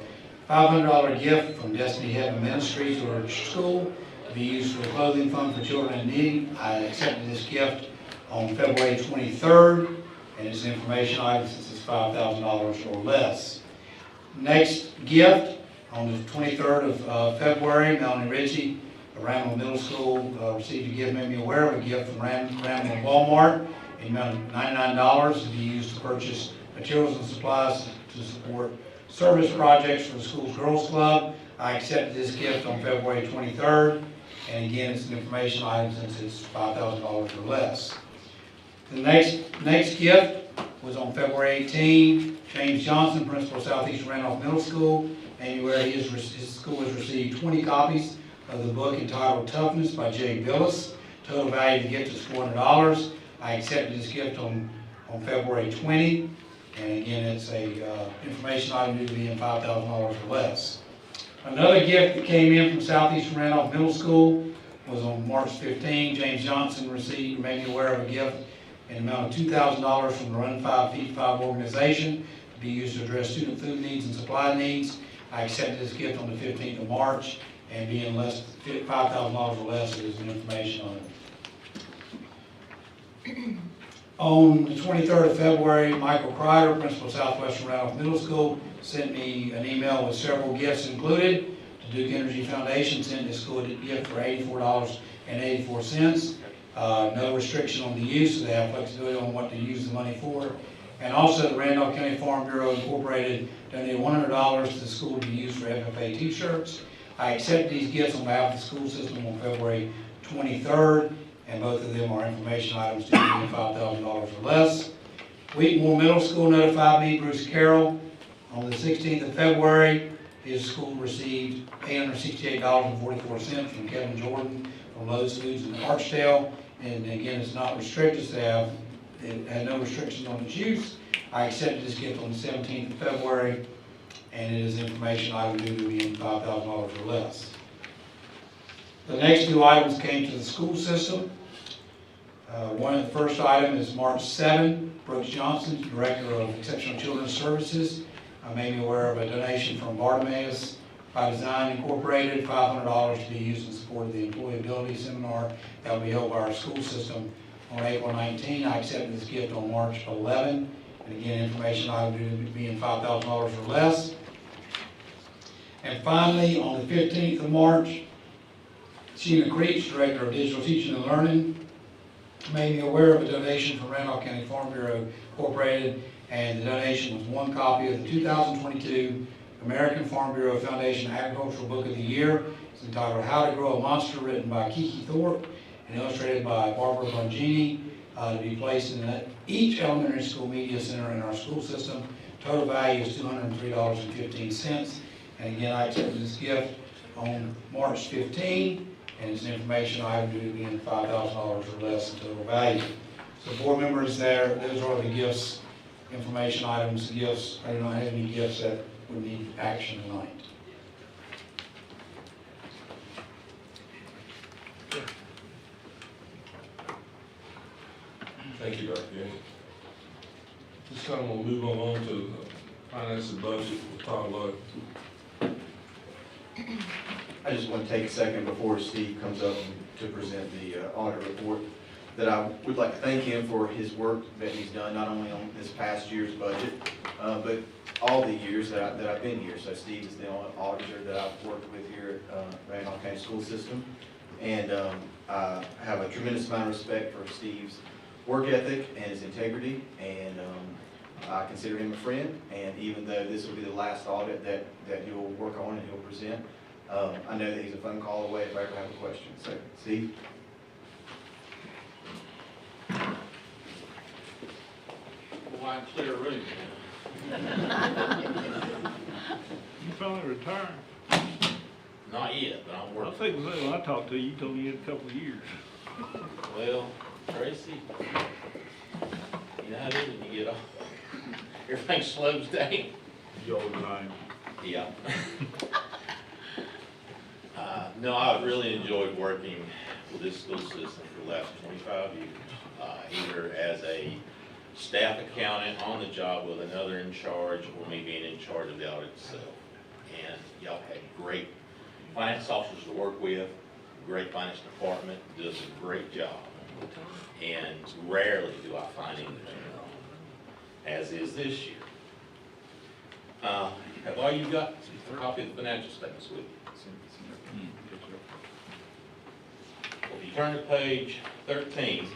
$500 gift from Destiny Heaven Ministry to her school to be used for the clothing fund for children in need. I accepted this gift on February 23rd, and it's an information item since it's $5,000 or less. Next gift, on the 23rd of February, Melanie Ritchie of Randall Middle School received a gift, made me aware of a gift from Randall Walmart in the amount of $99 to be used to purchase materials and supplies to support service projects for the school's Girls Club. I accepted this gift on February 23rd, and again, it's an information item since it's $5,000 or less. The next gift was on February 18. James Johnson, principal of Southeast Randolph Middle School, and where his school has received 20 copies of the book entitled Toughness by Jay Billis. Total value of the gift is $400. I accepted this gift on February 20. And again, it's a information item due to being $5,000 or less. Another gift that came in from Southeast Randolph Middle School was on March 15. James Johnson made me aware of a gift in the amount of $2,000 from the Run 5 Feed 5 organization to be used to address student food needs and supply needs. I accepted this gift on the 15th of March, and being $5,000 or less, it is an information on it. On the 23rd of February, Michael Kreider, principal of Southwestern Randolph Middle School, sent me an email with several gifts included. The Duke Energy Foundation sent this school a gift for $84.84. No restriction on the use, so they have flexibility on what to use the money for. And also, the Randolph County Farm Bureau Incorporated donated $100 to the school to be used for FFA t-shirts. I accept these gifts on behalf of the school system on February 23rd. And both of them are information items to be $5,000 or less. Wheatmore Middle School notified me, Bruce Carroll, on the 16th of February, his school received $868.44 from Kevin Jordan from Lowe's Foods in Archdale. And again, it's not restricted, it had no restrictions on its use. I accepted this gift on the 17th of February, and it is information item due to be $5,000 or less. The next two items came to the school system. One of the first item is March 7. Brooks Johnson, Director of Exceptional Children's Services, made me aware of a donation from Bartimaeus by Design Incorporated, $500 to be used in support of the employability seminar that will be held by our school system on April 19. I accepted this gift on March 11. And again, information item due to being $5,000 or less. And finally, on the 15th of March, Sheena Creech, Director of Digital Teaching and Learning, made me aware of a donation from Randolph County Farm Bureau Incorporated, and the donation was one copy of the 2022 American Farm Bureau Foundation Agricultural Book of the Year. It's entitled How to Grow a Monster, written by Kiki Thorpe and illustrated by Barbara Bongini, to be placed in each elementary school media center in our school system. Total value is $203.15. And again, I accepted this gift on March 15. And it's an information item due to being $5,000 or less in total value. So board members there, those are the gifts, information items, gifts. I do not have any gifts that would need action tonight. Thank you, Dr. Gaines. This time we'll move on to the finance and budget with Todd Luck. I just want to take a second before Steve comes up to present the audit report, that I would like to thank him for his work that he's done, not only on this past year's budget, but all the years that I've been here. So Steve is the auditor that I've worked with here at Randolph County School System. And I have a tremendous amount of respect for Steve's work ethic and his integrity, and I consider him a friend. And even though this will be the last audit that he'll work on and he'll present, I know that he's a phone call away if I ever have a question. So, Steve? Wide clear room. You finally retired? Not yet, but I'm I working. think when I talked to you, you told me you had a couple of years. Well, Tracy, you know how it is when you get old. Everything slows down. The old time. Yeah. No, I've really enjoyed working with this school system for the last 25 years, either as a staff accountant on the job with another in charge, or me being in charge of the audit itself. And y'all had great finance officers to work with, great finance department, does a great job. And rarely do I find anything wrong, as is this year. Have all you got a copy of the financial statements with you? If you turn to page 13,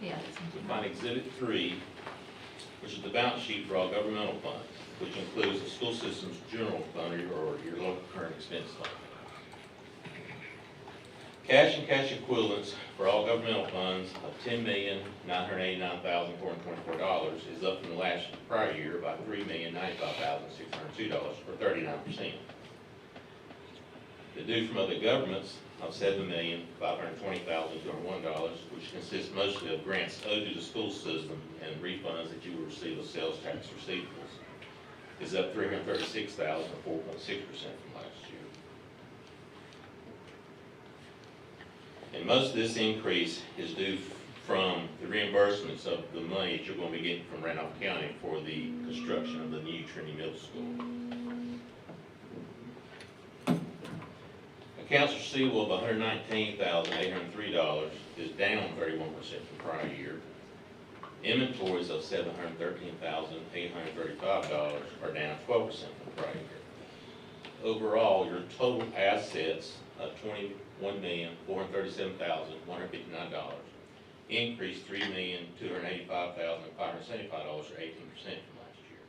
Yeah. you'll find Exhibit 3, which is the balance sheet for all governmental funds, which includes the school system's general fund or your local current expense fund. Cash and cash equivalents for all governmental funds of $10,989,424 is up from the prior year by $3,095,602, or 39%. The due from other governments of $7,520,201, which consists mostly of grants owed to the school system and refunds that you will receive of sales tax receivables, is up $336,000, or 4.6% from last year. And most of this increase is due from the reimbursements of the money that you're going to be getting from Randolph County for the construction of the new Trinity Middle School. Accounts receivable of $119,803 is down 31% from prior year. Inventories of $713,835 are down 12% from prior year. Overall, your total assets of $21,437,159 increased $3,285,575, or 18% from last year.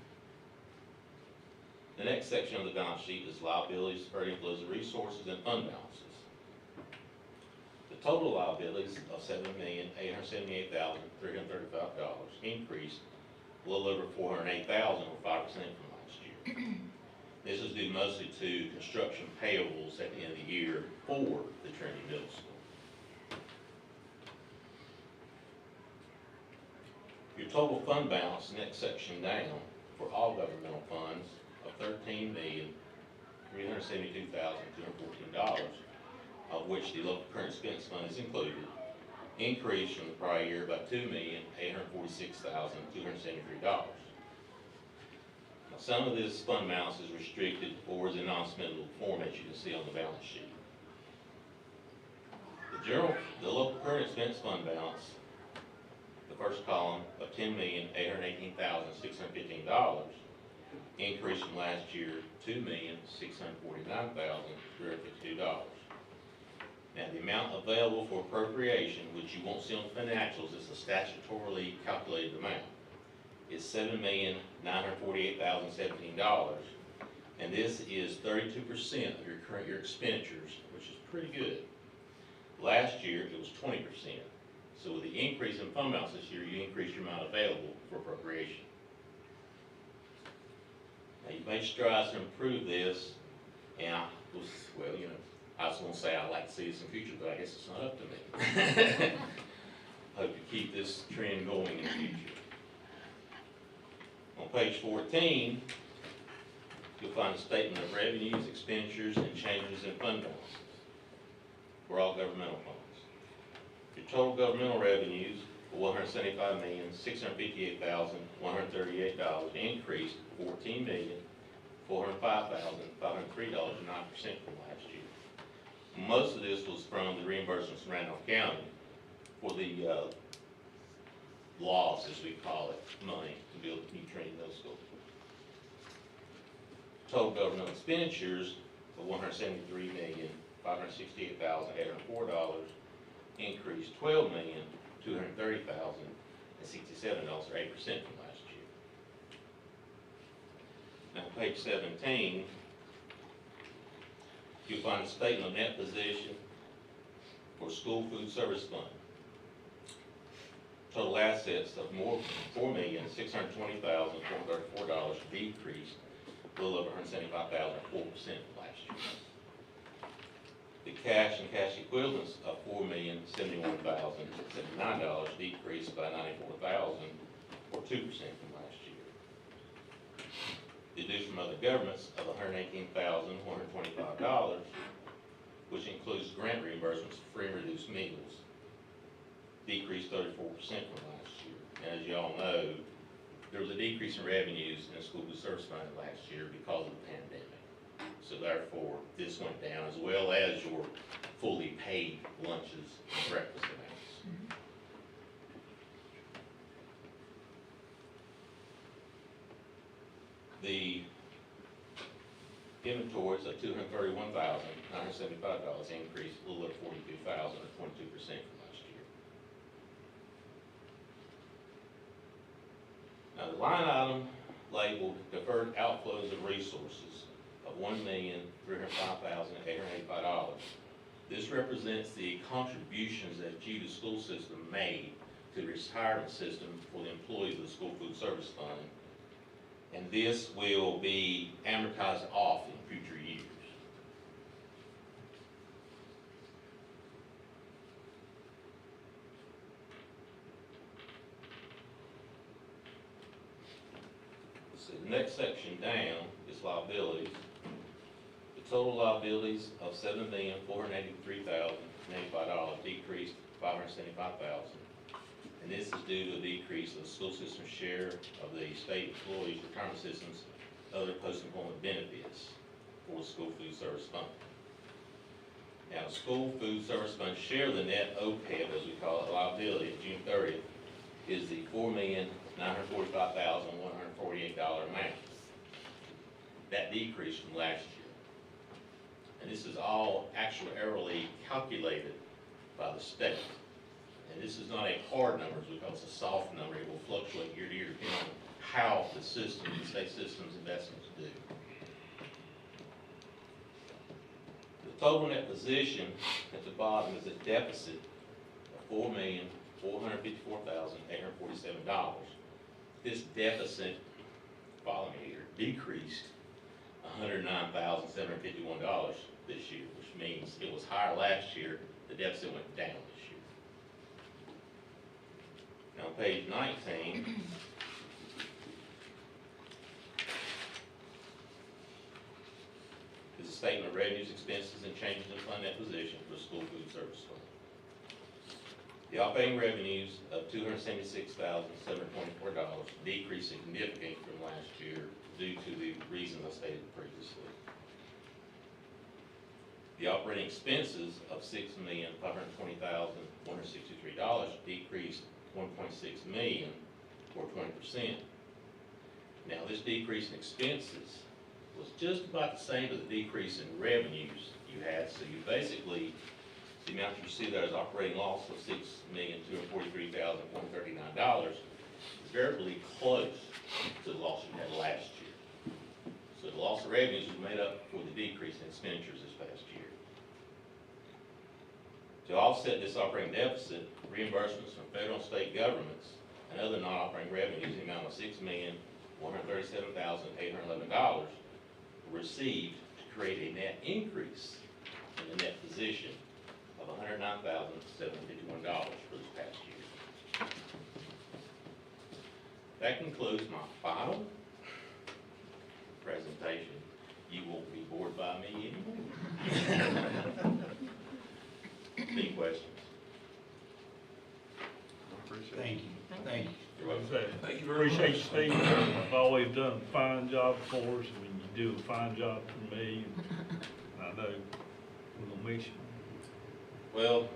The next section of the balance sheet is liabilities, earnings, resources, and fund balances. The total liabilities of $7,878,335 increased a little over $408,000, or 5% from last year. This is due mostly to construction payables at the end of the year for the Trinity Middle School. Your Your total fund balance, next section down, for all governmental funds of $13,372,214, of which the local current expense fund is included, increased from the prior year by $2,846,273. Now, some of this fund balance is restricted or is in non-spendable form, as you can see on the balance sheet. The local current expense fund balance, the first column of $10,818,615, increased from last year $2,649,352. Now, the amount available for appropriation, which you won't see on the financials, is a statutorily calculated amount, is $7,948,017, and this is 32% of your current year expenditures, which is pretty good. Last year, it was 20%. So with the increase in fund balance this year, you increase your amount available for appropriation. Now, you've made strides to improve this, and I was going to say I'd like to see this in the future, but I guess it's not up to me. Hope to keep this trend going in the future. On page 14, you'll find a statement of revenues, expenditures, and changes in fund balances for all governmental funds. Your total governmental revenues for $175,658,138 increased $14,405,503, 9% from last year. Most of this was from the reimbursements from Randolph County for the laws, as we call it, money to build new training middle school. Total governmental expenditures of $173,568,804 increased $12,230,067, or 8% from last year. Now, page 17, you'll find a statement of net position for school food service fund. Total assets of $4,620,434 decreased a little over $175,000, 4% from last year. The cash and cash equivalents of $4,071,079 decreased by $94,000, or 2% from last year. The dues from other governments of $118,125, which includes grant reimbursements for free and reduced meals, decreased 34% from last year. And as you all know, there was a decrease in revenues in the school food service fund last year because of the pandemic. So therefore, this went down, as well as your fully paid lunches and breakfast amounts. The inventories of $231,975 increased a little over $42,000, or 22% from last year. Now, the line item labeled deferred outflows of resources of $1,305,885. This represents the contributions that you, the school system, made to the retirement system for the employees of the school food service fund. And this will be amortized off in future years. So the next section down is liabilities. The total liabilities of $7,483,085 decreased $575,000. And this is due to a decrease of the school system's share of the state employees' retirement system's other post-employment benefits for the school food service fund. Now, the school food service fund share of the net OPEB, as we call it, liability at June 30th, is the $4,945,148 amount. That decreased from last year. And this is all actuarially calculated by the state. And this is not a hard number, because it's a soft number. It will fluctuate year to year depending on how the system, the state system's investments do. The total net position at the bottom is a deficit of $4,454,847. This deficit, follow me here, decreased $109,751 this year, which means it was higher last year. The deficit went down this year. Now, on page 19, is a statement of revenues, expenses, and changes in fund acquisition for the school food service fund. The operating revenues of $276,724 decreased significantly from last year due to the reasons I stated previously. The operating expenses of $6,520,163 decreased $1.6 million, or 20%. Now, this decrease in expenses was just about the same as the decrease in revenues you had. So you basically, the amount you see there is operating loss of $6,243,139 is very close to the loss you had last year. So the loss of revenues was made up for the decrease in expenditures this past year. To offset this operating deficit, reimbursements from federal and state governments and other non-operating revenues in the amount of $6,137,811 were received to create a net increase in the net position of $109,751 for this past year. That concludes my final presentation. You won't be bored by me anymore. Any questions? Thank you, thank you. You're welcome. Thank you very Appreciate you, much. Steve. You've always done a fine job for us. I mean, you do a fine job for me. And I know we're gonna miss you. Well,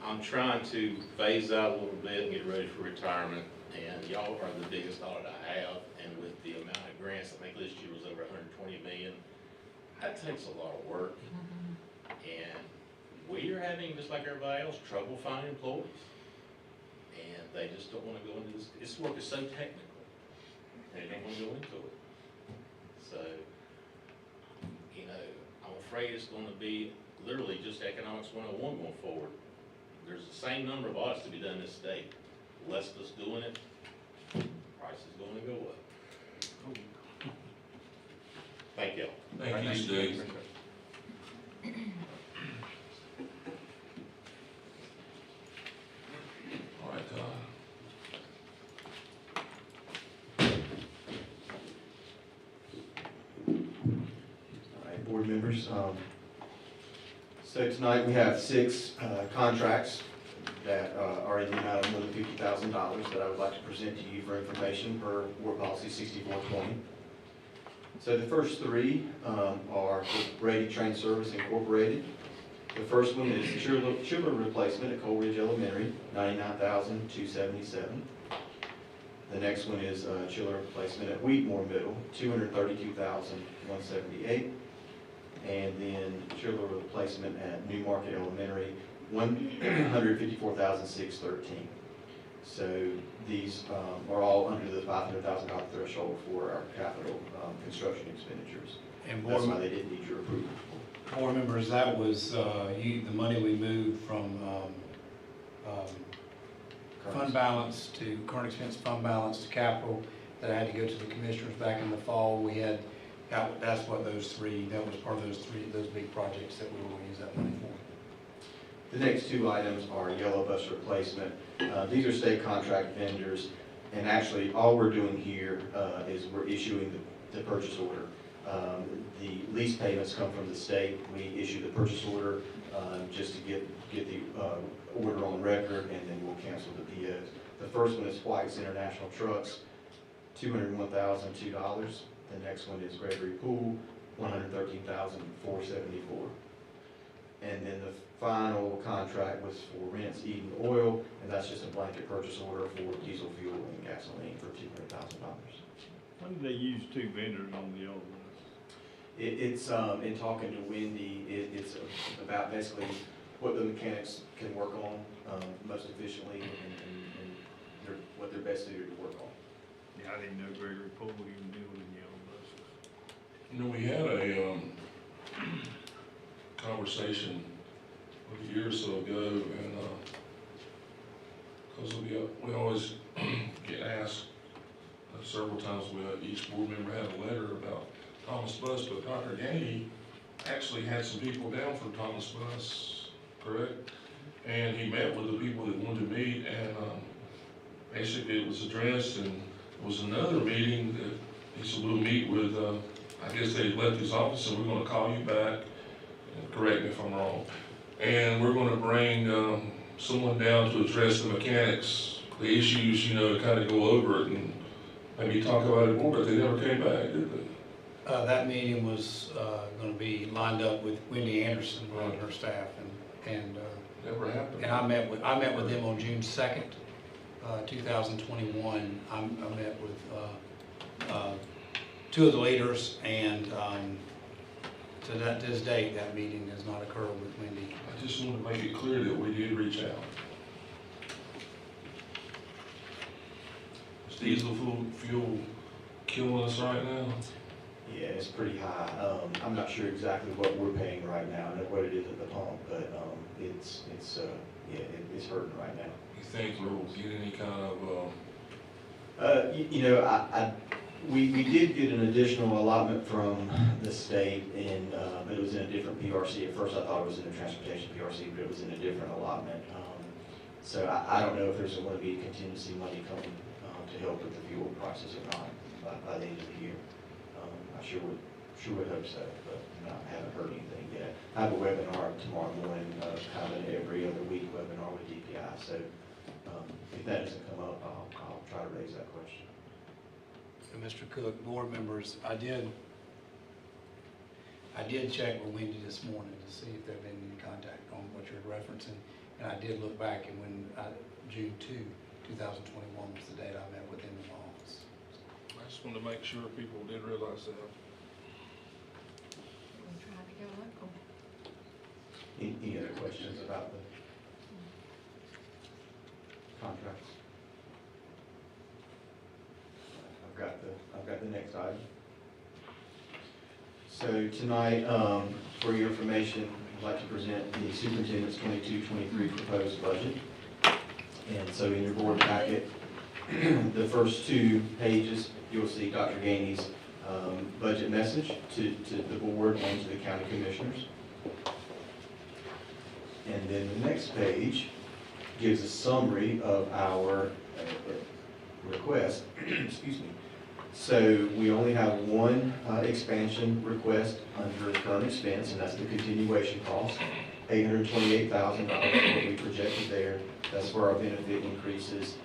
I'm trying to phase out a little bit and get ready for retirement, and y'all are the biggest audit I have, and with the amount of grants, I think this year was over 120 million. That takes a lot of work, and we are having, just like everybody else, trouble finding employees. And they just don't want to go into this. This work is so technical. They don't want to go into it. So, you know, I'm afraid it's going to be literally just economics 101 going forward. There's the same number of audits to be done in this state. Less of us doing it, price is going to go up. Thank you. Thank you, Steve. All right, All right, board members, so tonight we have 6 contracts that are in the amount of more than $50,000 that I would like to present to you for information per Board Policy 6420. So the first 3 are with Brady Train Service Incorporated. The first one is chiller replacement at Coal Ridge Elementary, $99,277. The next one is chiller replacement at Wheatmore Middle, $232,178. And then chiller replacement at New Market Elementary, $154,613. So these are all under the $500,000 threshold for our capital construction expenditures. And That's why they didn't need your approval. board members, that was the money we moved from fund balance to current expense fund balance to capital that I had to go to the commissioners back in the fall. We had, that's what those 3, that was part of those big projects that we were going to use that money for. The next 2 items are yellow bus replacement. These are state contract vendors, and actually all we're doing here is we're issuing the purchase order. The lease payments come from the state. We issue the purchase order just to get the order on record, and then we'll cancel the POs. The first one is White's International Trucks, $201,002. The next one is Gregory Pool, $113,474. And then the final contract was for Rents Eden Oil, and that's just a blanket purchase order for diesel fuel and gasoline for $200,000. Why did they use 2 vendors on the old list? It's in talking to Wendy, it's about basically what the mechanics can work on most efficiently and what they're best suited to work on. Yeah, I didn't know Gregory Poole even deal with the old list. You know, we had a conversation a year or so ago, and because we always get asked several times, each board member had a letter about Thomas Bus, but Dr. Gainey actually had some people down from Thomas Bus, correct? And he met with the people that wanted to meet, and basically it was addressed, and there was another meeting that he said, we'll meet with, I guess they left his office, and we're gonna call you back, and correct me if I'm wrong. And we're gonna bring, someone down to address the mechanics, the issues, you know, kind of go over it and maybe talk about it more, but they never came back, did they? That meeting was gonna be lined up with Wendy Anderson and her staff, and Never happened. I met with them on June 2nd, 2021. I met with two of the leaders, and to this date, that meeting has not occurred with Wendy. I just want to make it clear that we did reach out. Is diesel fuel killing us right now? Yeah, it's pretty high. I'm not sure exactly what we're paying right now, I know what it is at the pump, but it's hurting right now. You think we'll get any kind of, We did get an additional allotment from the state, and but it was in a different PRC. At first I thought it was in the transportation PRC, but it was in a different allotment. So I don't know if there's going to be contingency money coming to help with the fuel prices or not by the end of the year. I sure would hope so, but I haven't heard anything yet. I have a webinar tomorrow morning, kind of an every other week webinar with DPI. So if that doesn't come up, I'll try to raise that question. And Mr. Cook, board members, I did check with Wendy this morning to see if there had been any contact on what you're referencing, and I did look back, and when June 2, 2021 was the date I met with him in the office. I just wanted to make sure people did realize that. We're trying to go local. Any other questions about the contracts? I've got the next item. So tonight, for your information, I'd like to present the superintendent's 22-23 proposed budget. And so in your board packet, the first 2 pages, you'll see Dr. Gainey's budget message to the board and to the county commissioners. And then the next page gives a summary of our request. Excuse me. So we only have one expansion request under current expense, and that's the continuation cost, $828,000, what we projected there. That's for our benefit increases,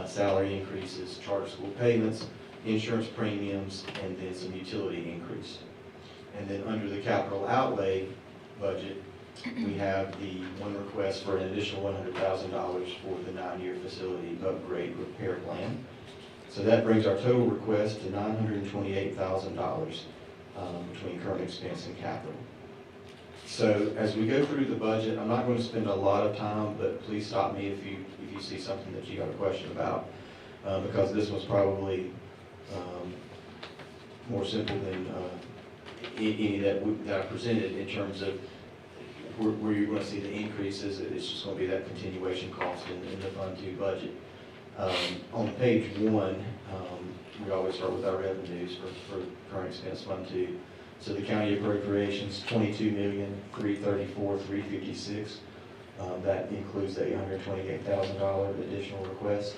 salary increases, charter school payments, insurance premiums, and then some utility increase. And then under the capital outlay budget, we have the one request for an additional $100,000 for the 9-year facility upgrade repair plan. So that brings our total request to $928,000 between current expense and capital. So as we go through the budget, I'm not going to spend a lot of time, but please stop me if you see something that you got a question about, because this was probably more simple than any that I presented in terms of where you're going to see the increases. It's just going to be that continuation cost in the Fund 2 budget. On page 1, we always start with our revenues for current expense Fund 2. So the county appropriations, $22,334,356. That includes the $828,000 additional request.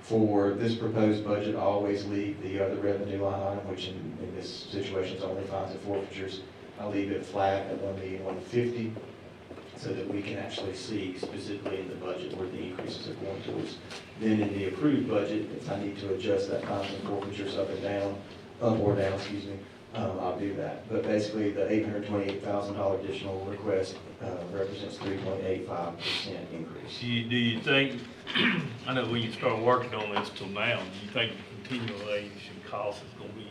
For this proposed budget, I always leave the other revenue line item, which in this situation is only fines and forfeitures. I leave it flat at $1,150,000 so that we can actually see specifically in the budget where the increases are going towards. Then in the approved budget, if I need to adjust that fines and forfeitures up or down, I'll do that. But basically, the $828,000 additional request represents 3.85% increase. Do you think, I know when you start working on this till now, do you think the continuation cost is going to be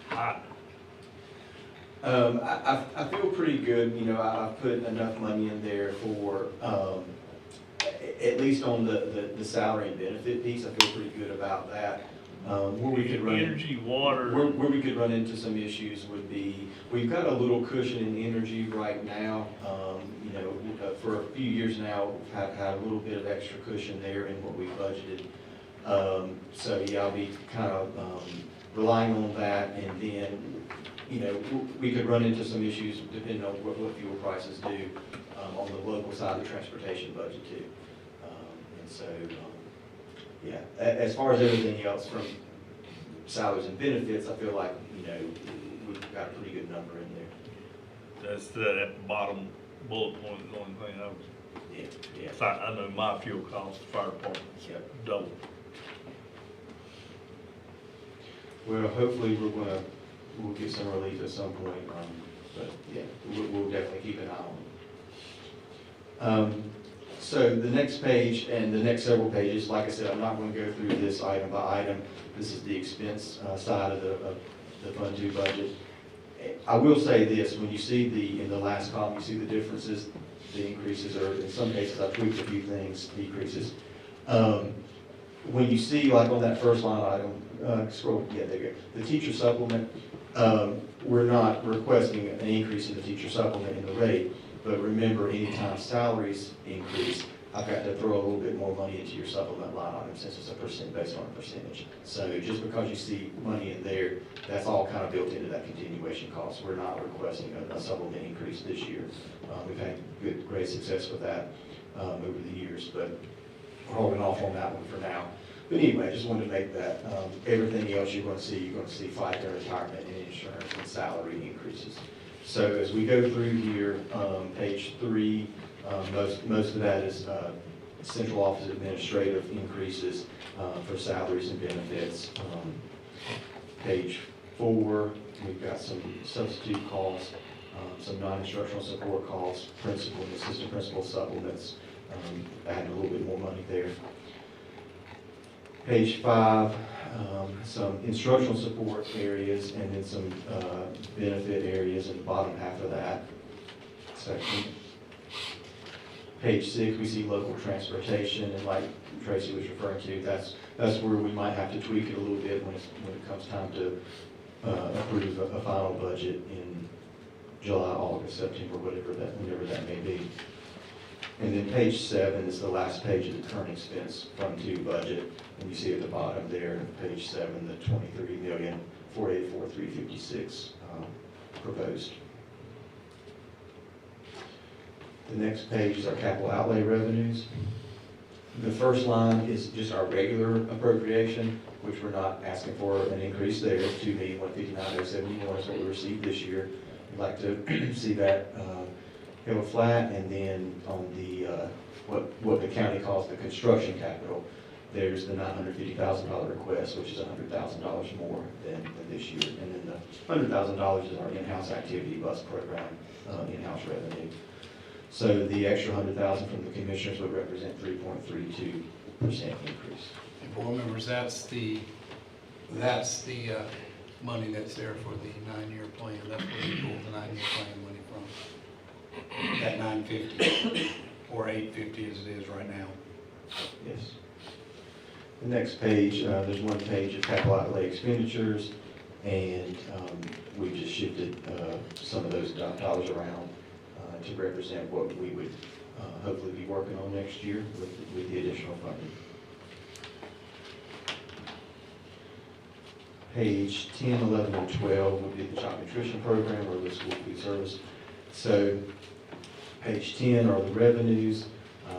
high? I feel pretty good. I've put enough money in there for, at least on the salary and benefit piece, I feel pretty good about that. Where we could run energy, water. Where we could run into some issues would be, we've got a little cushion in energy right now. For a few years now, we've had a little bit of extra cushion there in what we budgeted. So yeah, I'll be kind of relying on that, and then we could run into some issues depending on what fuel prices do on the local side of the transportation budget too. And so, yeah, as far as everything else from salaries and benefits, I feel like, we've got a pretty good number in there. That's that bottom bullet point, is the only thing I was, Yeah. in fact, I know my fuel cost, the fire department's Yep. double. Well, hopefully we'll get some relief at some point, but yeah, we'll definitely keep an eye on it. So the next page and the next several pages, like I said, I'm not going to go through this item by item. This is the expense side of the Fund 2 budget. I will say this, when you see in the last column, you see the differences, the increases, or in some cases I tweaked a few things, decreases. When you see, like on that first line item, scroll, yeah, there you go, the teacher supplement, we're not requesting an increase in the teacher supplement in the rate, but remember, anytime salaries increase, I've got to throw a little bit more money into your supplement line item since it's a percent based on a percentage. So just because you see money in there, that's all kind of built into that continuation cost. We're not requesting a supplement increase this year. We've had great success with that over the years, but we're holding off on that one for now. But anyway, I just wanted to make that. Everything else you're going to see FICA, retirement, and insurance and salary increases. So as we go through here, page 3, most of that is central office administrative increases for salaries and benefits. Page 4, we've got some substitute costs, some non-instructional support costs, principal and assistant principal supplements, adding a little bit more money there. Page 5, some instructional support areas, and then some benefit areas in the bottom half of that section. Page 6, we see local transportation, and like Tracy was referring to, that's where we might have to tweak it a little bit when it comes time to approve a final budget in July, August, September, whenever that may be. And then page 7 is the last page of the current expense Fund 2 budget. And you see at the bottom there, page 7, the $23,484,356 proposed. The next page is our capital outlay revenues. The first line is just our regular appropriation, which we're not asking for an increase there. $2,159,071 is what we received this year. We'd like to see that held flat, and then on the what the county calls the construction capital, there's the $950,000 request, which is $100,000 more than this year, and then the $100,000 is our in-house activity bus program in-house revenue. So the extra $100,000 from the commissioners would represent 3.32% increase. And board members, that's the money that's there for the 9-year plan. That's where we pulled the 9-year plan money from. That 950 or 850 as it is right now. Yes. The next page, there's one page of capital outlay expenditures, and we just shifted some of those dollars around to represent what we would hopefully be working on next year with the additional funding. Page 10, 11, and 12 would be the child nutrition program or the school food service. So page 10 are the revenues.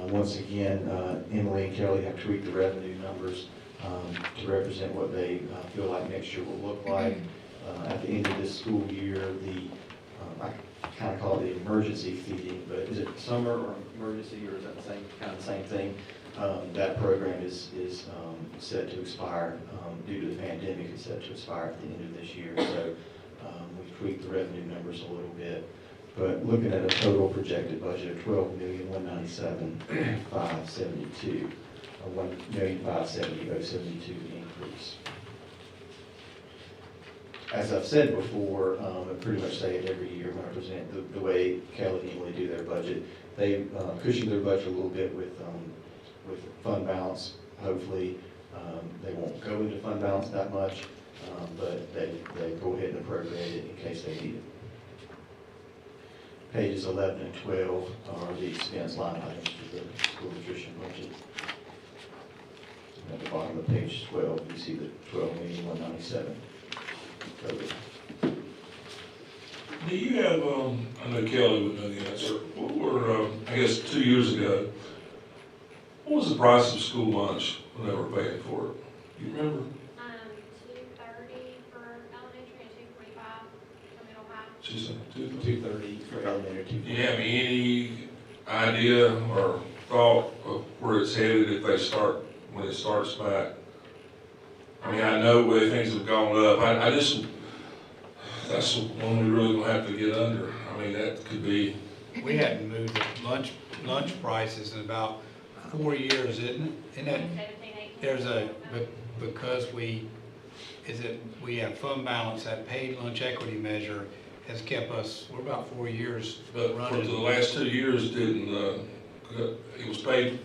Once again, Emily and Kelly have tweaked the revenue numbers to represent what they feel like next year will look like. At the end of this school year, I kind of call it the emergency feeding, but is it summer or emergency, or is that the same thing? That program is set to expire due to the pandemic. It's set to expire at the end of this year. So we've tweaked the revenue numbers a little bit. But looking at a total projected budget of $12,197,572, a $1,570,072 increase. As I've said before, I pretty much say it every year when I present the way Kelly and Emily do their budget. They cushion their budget a little bit with fund balance. Hopefully, they won't go into fund balance that much, but they go ahead and appropriate it in case they need it. Pages 11 and 12 are the expense line items for the school nutrition budget. At the bottom of page 12, you see the $12,197,000 total. Do you have, I know Kelly would know the answer, what were, I guess 2 years ago, what was the price of school lunch when they were paying for it? You remember? $2.30 for elementary and $2.45 for middle high. She said two. 230 for elementary, Do you have any idea or thought of where it's headed if they start, when it starts back? I mean, I know where things have gone up. I just, that's one we really gonna have to get under. I mean, that could be, We hadn't moved the lunch prices in about 4 years, isn't it? Isn't that, 17, 18. there's because we have fund balance, that paid lunch equity measure has kept us, we're about 4 years but for running. the last 2 years, didn't, it was paid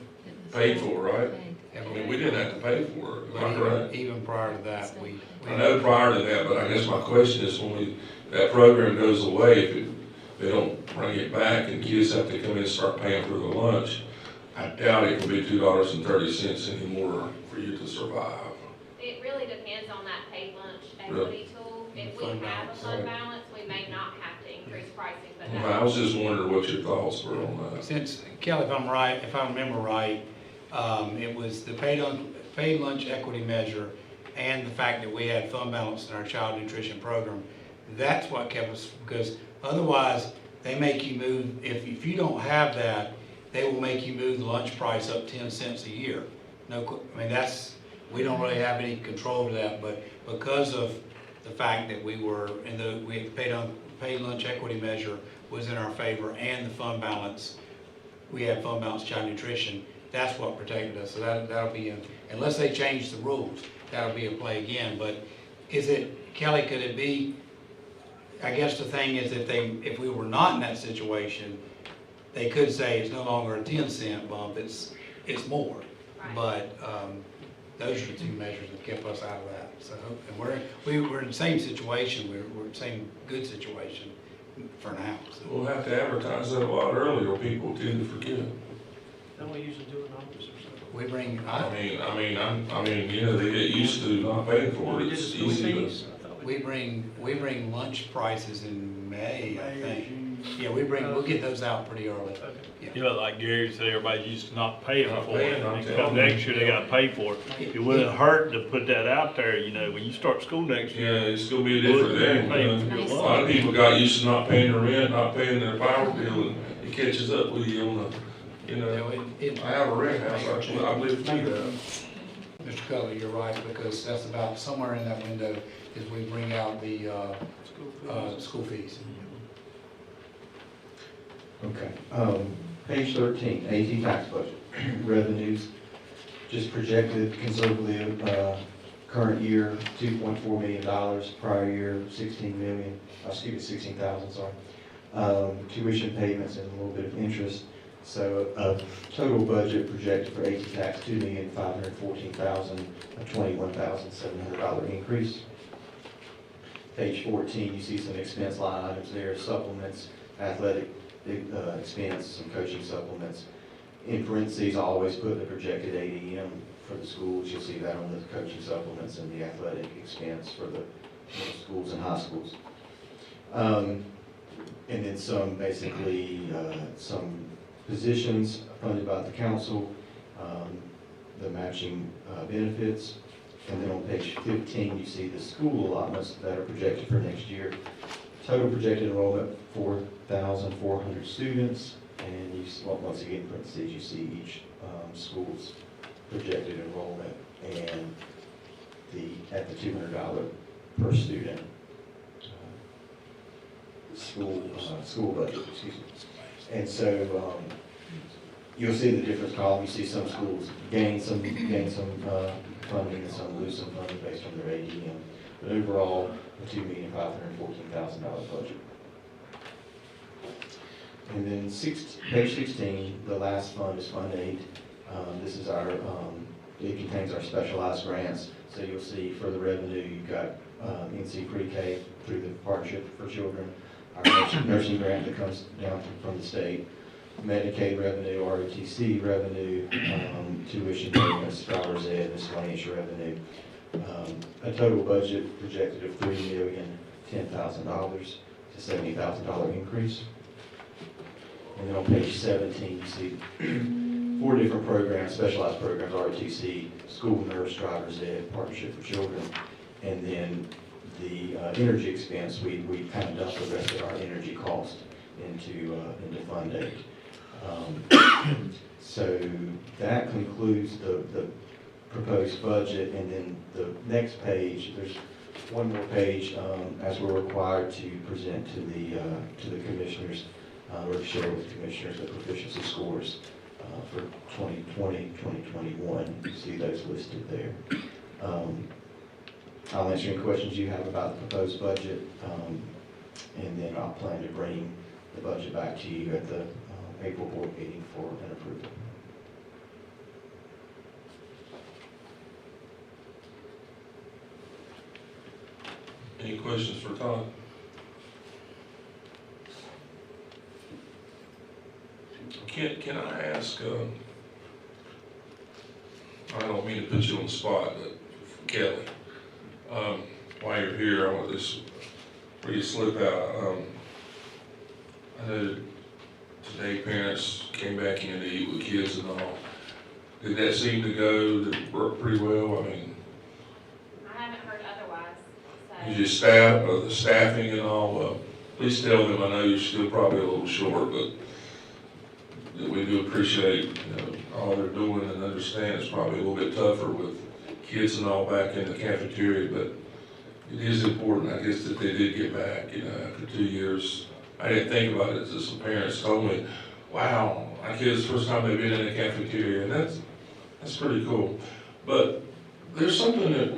for, right? I mean, we didn't have to pay for it, am I correct? Even prior to that, we. I know prior to that, but I guess my question is when that program goes away, if they don't bring it back and kids have to come in and start paying for the lunch, I doubt it will be $2.30 anymore for you to survive. It really depends on that paid lunch equity tool. If we have a fund balance, we may not have to increase pricing, but I was just wondering what your thoughts were on that. Since, Kelly, if I remember right, it was the paid lunch equity measure and the fact that we had fund balance in our child nutrition program. That's what kept us, because otherwise, they make you move, if you don't have that, they will make you move the lunch price up 10 cents a year. No, I mean, we don't really have any control of that, but because of the fact that we paid lunch equity measure was in our favor and the fund balance, we had fund balance child nutrition, that's what protected us. So that'll be, unless they change the rules, that'll be a play again. But Kelly, could it be, I guess the thing is if we were not in that situation, they could say it's no longer a 10-cent bump, it's more. Right. But those are the two measures that kept us out of that. So, and we're in the same situation, we're in the same good situation for now. So. We'll have to advertise that a lot earlier, or people tend to forget. Don't we usually do an office or something? We bring, I mean, you know, they get used to not paying for it, it's easy to. we bring lunch prices in May, I think. Yeah, we'll get those out pretty early. Yeah. You know, like Gary said, everybody's used to not paying Not for paying, it. I'm And telling come you. next year, they gotta pay for it. It wouldn't hurt to put that out there, you know, when you start school next Yeah, year. it's gonna be a different thing. A lot of people got used to not paying their rent, not paying their power bill, and it catches up with you on the, you know. I have a rent house, I live through that. Mr. Cutler, you're right, because that's about somewhere in that window is we bring out the school fees. Okay, page 13, AT tax budget, revenues, just projected conservatively, current year, $2.4 million, prior year, 16,000, sorry. Tuition payments and a little bit of interest, so total budget projected for AT tax, $2,514,000, a $21,700 increase. Page 14, you see some expense line items there, supplements, athletic expense, some coaching supplements. In parentheses, I always put the projected ADM for the schools. You'll see that on the coaching supplements and the athletic expense for the middle schools and high schools. And then some, basically, some positions funded by the council, the matching benefits. And then on page 15, you see the school allotments that are projected for next year. Total projected enrollment, 4,400 students, and you, once again, in parentheses, you see each school's projected enrollment and at the $200 per student school budget, excuse me. And so you'll see the different column. You see some schools gain some funding and some lose some funding based on their ADM. But overall, a $2,514,000 budget. And then page 16, the last fund is Fund 8. This is our, it contains our specialized grants. So you'll see for the revenue, you've got NC Pre-K through the Partnership for Children, our nursing grant that comes down from the state, Medicaid revenue, ROTC revenue, tuition payments, driver's ed, miscellaneous revenue. A total budget projected of $3,010,000. It's a $70,000 increase. And then on page 17, you see 4 different programs, specialized programs, ROTC, School Nurse, Driver's Ed, Partnership for Children, and then the energy expense, we kind of dumped the rest of our energy cost into Fund 8. So that concludes the proposed budget, and then the next page, there's one more page, as we're required to present to the commissioners, or share with commissioners the proficiency scores for 2020, 2021. You see those listed there. I'll answer any questions you have about the proposed budget, and then I'll plan to bring the budget back to you at the April board meeting for an approval. Any questions for Todd? Can I ask, I don't mean to put you on the spot, but Kelly, while you're here, I want this, where you slip out, I know today parents came back in to eat with kids and all. Did that seem to go, did it work pretty well? I mean, I haven't heard otherwise, so. is your staff, the staffing and all, please tell them, I know you're still probably a little short, but that we do appreciate, you know, all they're doing and understand it's probably a little bit tougher with kids and all back in the cafeteria, but it is important, I guess, that they did get back, you know, after 2 years. I didn't think about it until some parents told me, wow, my kids, first time they've been in a cafeteria, and that's pretty cool. But there's something that,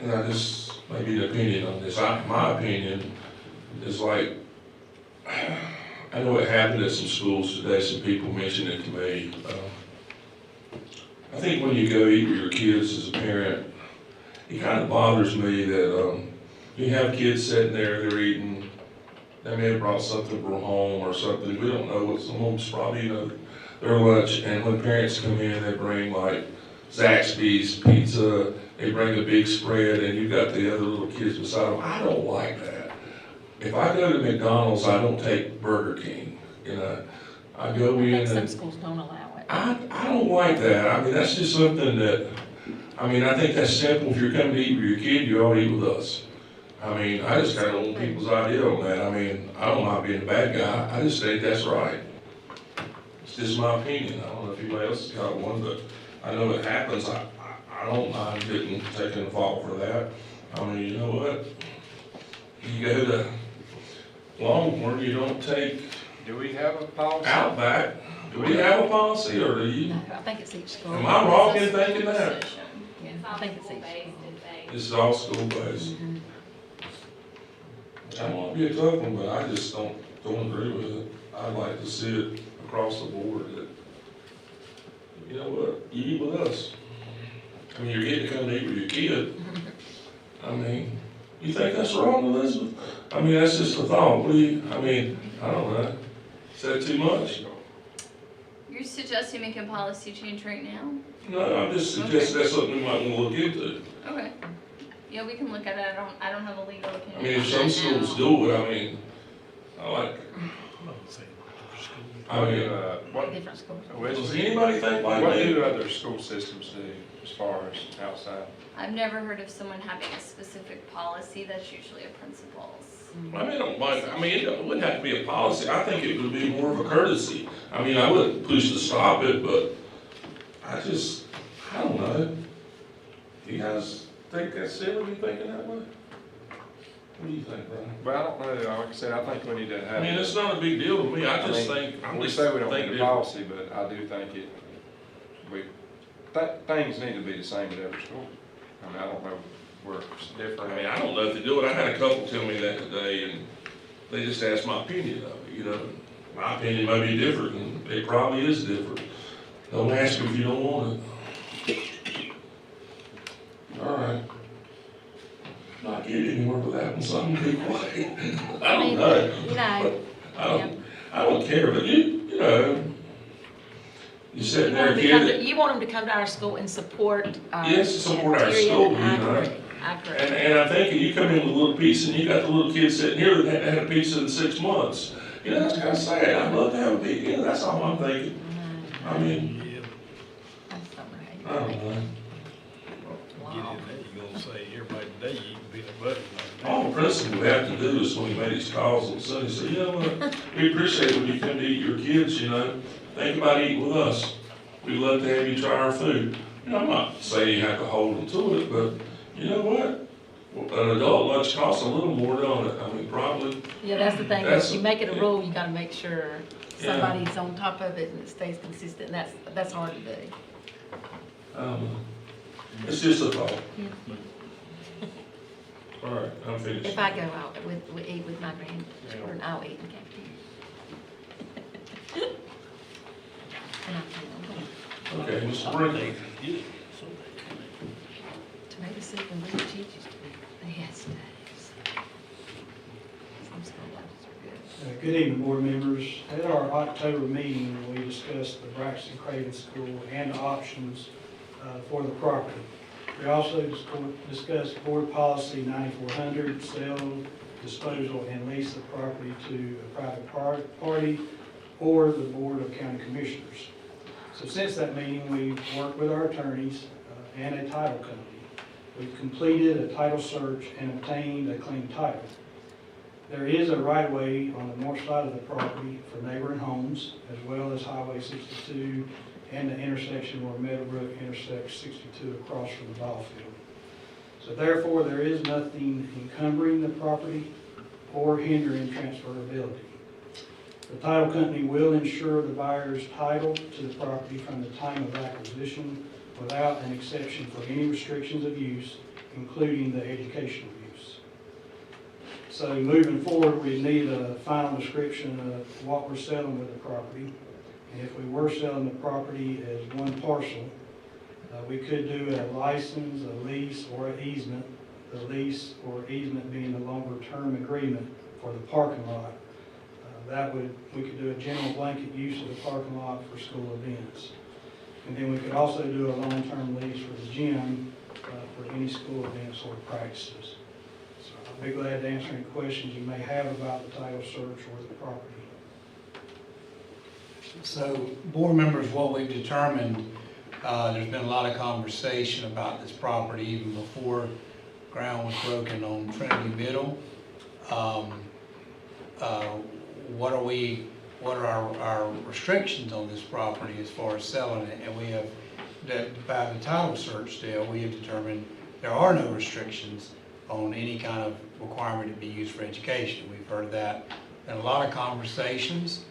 and I just, maybe an opinion on this, my opinion is like, I know it happened at some schools today, some people mentioned it to me. I think when you go eat with your kids as a parent, it kind of bothers me that you have kids sitting there, they're eating, they may have brought something from home or something, we don't know what, some of them's probably, you know, their lunch, and when parents come in, they bring like Zaxby's pizza, they bring a big spread, and you've got the other little kids beside them. I don't like that. If I go to McDonald's, I don't take Burger King, you know. I go in I think and some schools don't allow it. I don't like that. I mean, that's just something that, I mean, I think that's simple. If you're coming to eat with your kid, you ought to eat with us. I mean, I just got old people's idea on that. I mean, I don't mind being a bad guy. I just think that's right. It's just my opinion. I don't know if anybody else has got one, but I know it happens. I don't mind taking the fault for that. I mean, you know what? You go to Longhorn, you don't take Do we have a policy? Outback. Do we have a policy, or do you? No, I think it's each school. Am I wrong in thinking that? Yeah, It's I all think it's each school-based, school. it's This is all school-based. Mhm. I want to be a tough one, but I just don't agree with it. I'd like to see it across the board that, you know what, you eat with us. I mean, you're getting to come to eat with your kid. I mean, you think that's wrong, Elizabeth? I mean, that's just a thought. What do you, I mean, I don't know. Is that too much? You're suggesting making a policy change right now? No, I'm just suggesting that's something we might want to look into. Okay. Yeah, we can look at it. I don't have a legal opinion. I mean, if on some that schools now. do it, I mean, I like, I mean, What, Different schools. does anybody think like what me? do other school systems do as far as outside? I've never heard of someone having a specific policy. That's usually a principal's. I mean, I don't mind, I mean, it wouldn't have to be a policy, I think it would be more of a courtesy. I mean, I wouldn't push to stop it, but I don't know. Do you guys think that's silly, you thinking that way? What do you think, Brian? Well, I don't know, like I said, I think we need to have. I mean, it's not a big deal to me, I just think, I'm We just say we don't thinking need a policy, but I do think things need to be the same at every school. I mean, I don't know where it's different. I mean, I don't know if they do it, I had a couple tell me that today, and they just asked my opinion of it, you know. My opinion may be different, and it probably is different. Don't ask if you don't want it. All right. Not getting anywhere with that one, so I'm gonna be quiet. I don't know. You know, I don't care, but you know, you sitting there, kid. you want them to come to our school and support our Yes, support our cafeteria. school, I you know. agree. I agree. And I think if you come in with a little pizza and you got the little kid sitting here that hadn't had a pizza in 6 months, you know, that's kind of sad. I'd love to have a pizza, you know, that's all I'm thinking. I mean, I don't know. Get in there, you're gonna say, everybody today, you eat peanut butter. All the principal would have to do is when he made his calls on Sunday, say, you know what, we appreciate when you come to eat your kids, you know, think about eating with us. We'd love to have you try our food. You know, I'm not saying you have to hold them to it, but you know what? An adult lunch costs a little more, don't it? I mean, probably. Yeah, that's the thing, That's- if you make it a rule, you gotta make sure Yeah. somebody's on top of it and it stays consistent, and that's hard to do. It's just a thought. All right, I'm finished. If I go out with eat with my grandchildren, I'll eat in the cafeteria. And I can, Okay, Mr. Brinkley. tomato soup and blue cheese used to be the best days. Some school lunches are good. Good evening, board members. At our October meeting, we discussed the Braxton Craven School and the options for the property. We also discussed board policy 9400, sell, disposal, and lease the property to a private party or the Board of County Commissioners. So since that meeting, we've worked with our attorneys and a title company. We've completed a title search and obtained a clean title. There is a right-of-way on the north side of the property for neighboring homes, as well as Highway 62 and the intersection where Meadowbrook intersects 62 across from the ball field. So therefore, there is nothing encumbering the property or hindering transferability. The title company will ensure the buyer's title to the property from the time of acquisition without an exception for any restrictions of use, including the educational use. So moving forward, we need a final description of what we're selling with the property. And if we were selling the property as one parcel, we could do a license, a lease, or an easement. The lease or easement being a longer term agreement for the parking lot. We could do a general blanket use of the parking lot for school events. And then we could also do a long-term lease for the gym for any school events or practices. So I'll be glad to answer any questions you may have about the title search or the property. So, board members, what we've determined, there's been a lot of conversation about this property even before ground was broken on Trinity Middle. What are our restrictions on this property as far as selling it? And we have, by the title search deal, we have determined there are no restrictions on any kind of requirement to be used for education. We've heard that in a lot of conversations,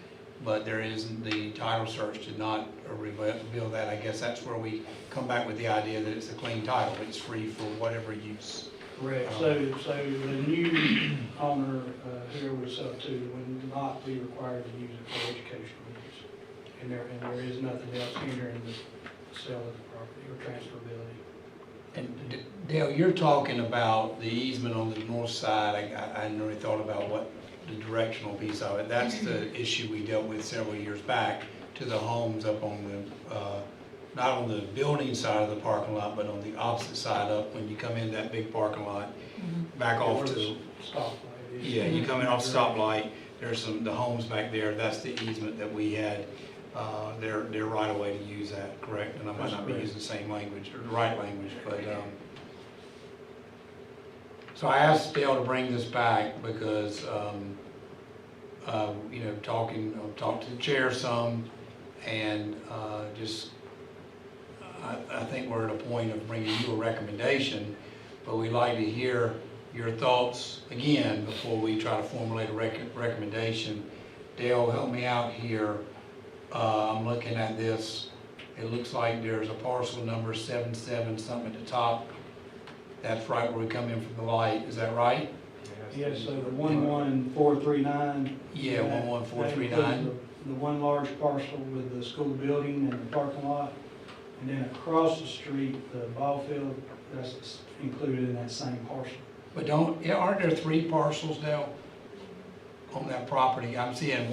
but there isn't, the title search did not reveal that. I guess that's where we come back with the idea that it's a clean title. It's free for whatever use. Correct. So the new owner here would sell to would not be required to use it for educational use. And there is nothing else hindering the sale of the property or transferability. And Dale, you're talking about the easement on the north side. I hadn't really thought about what the directional piece of it. That's the issue we dealt with several years back to the homes up on the, not on the building side of the parking lot, but on the opposite side up when you come in that big parking lot, back off to the Stoplight. yeah, you come in off stoplight, there's the homes back there, that's the easement that we had, their right of way to use that, correct? And I might not be using the same language, or the right language, but, so I asked Dale to bring this back because, you know, talked to the chair some, and, I think we're at a point of bringing you a recommendation, but we'd like to hear your thoughts again before we try to formulate a recommendation. Dale, help me out here. I'm looking at this. It looks like there's a parcel number 77 something at the top. That's right where we come in from the light. Is that right? Yes, so the 11439. Yeah, that 11439. includes The one large parcel with the school building and the parking lot. And then across the street, the ball field, that's included in that same parcel. But aren't there 3 parcels, Dale, on that property? I'm seeing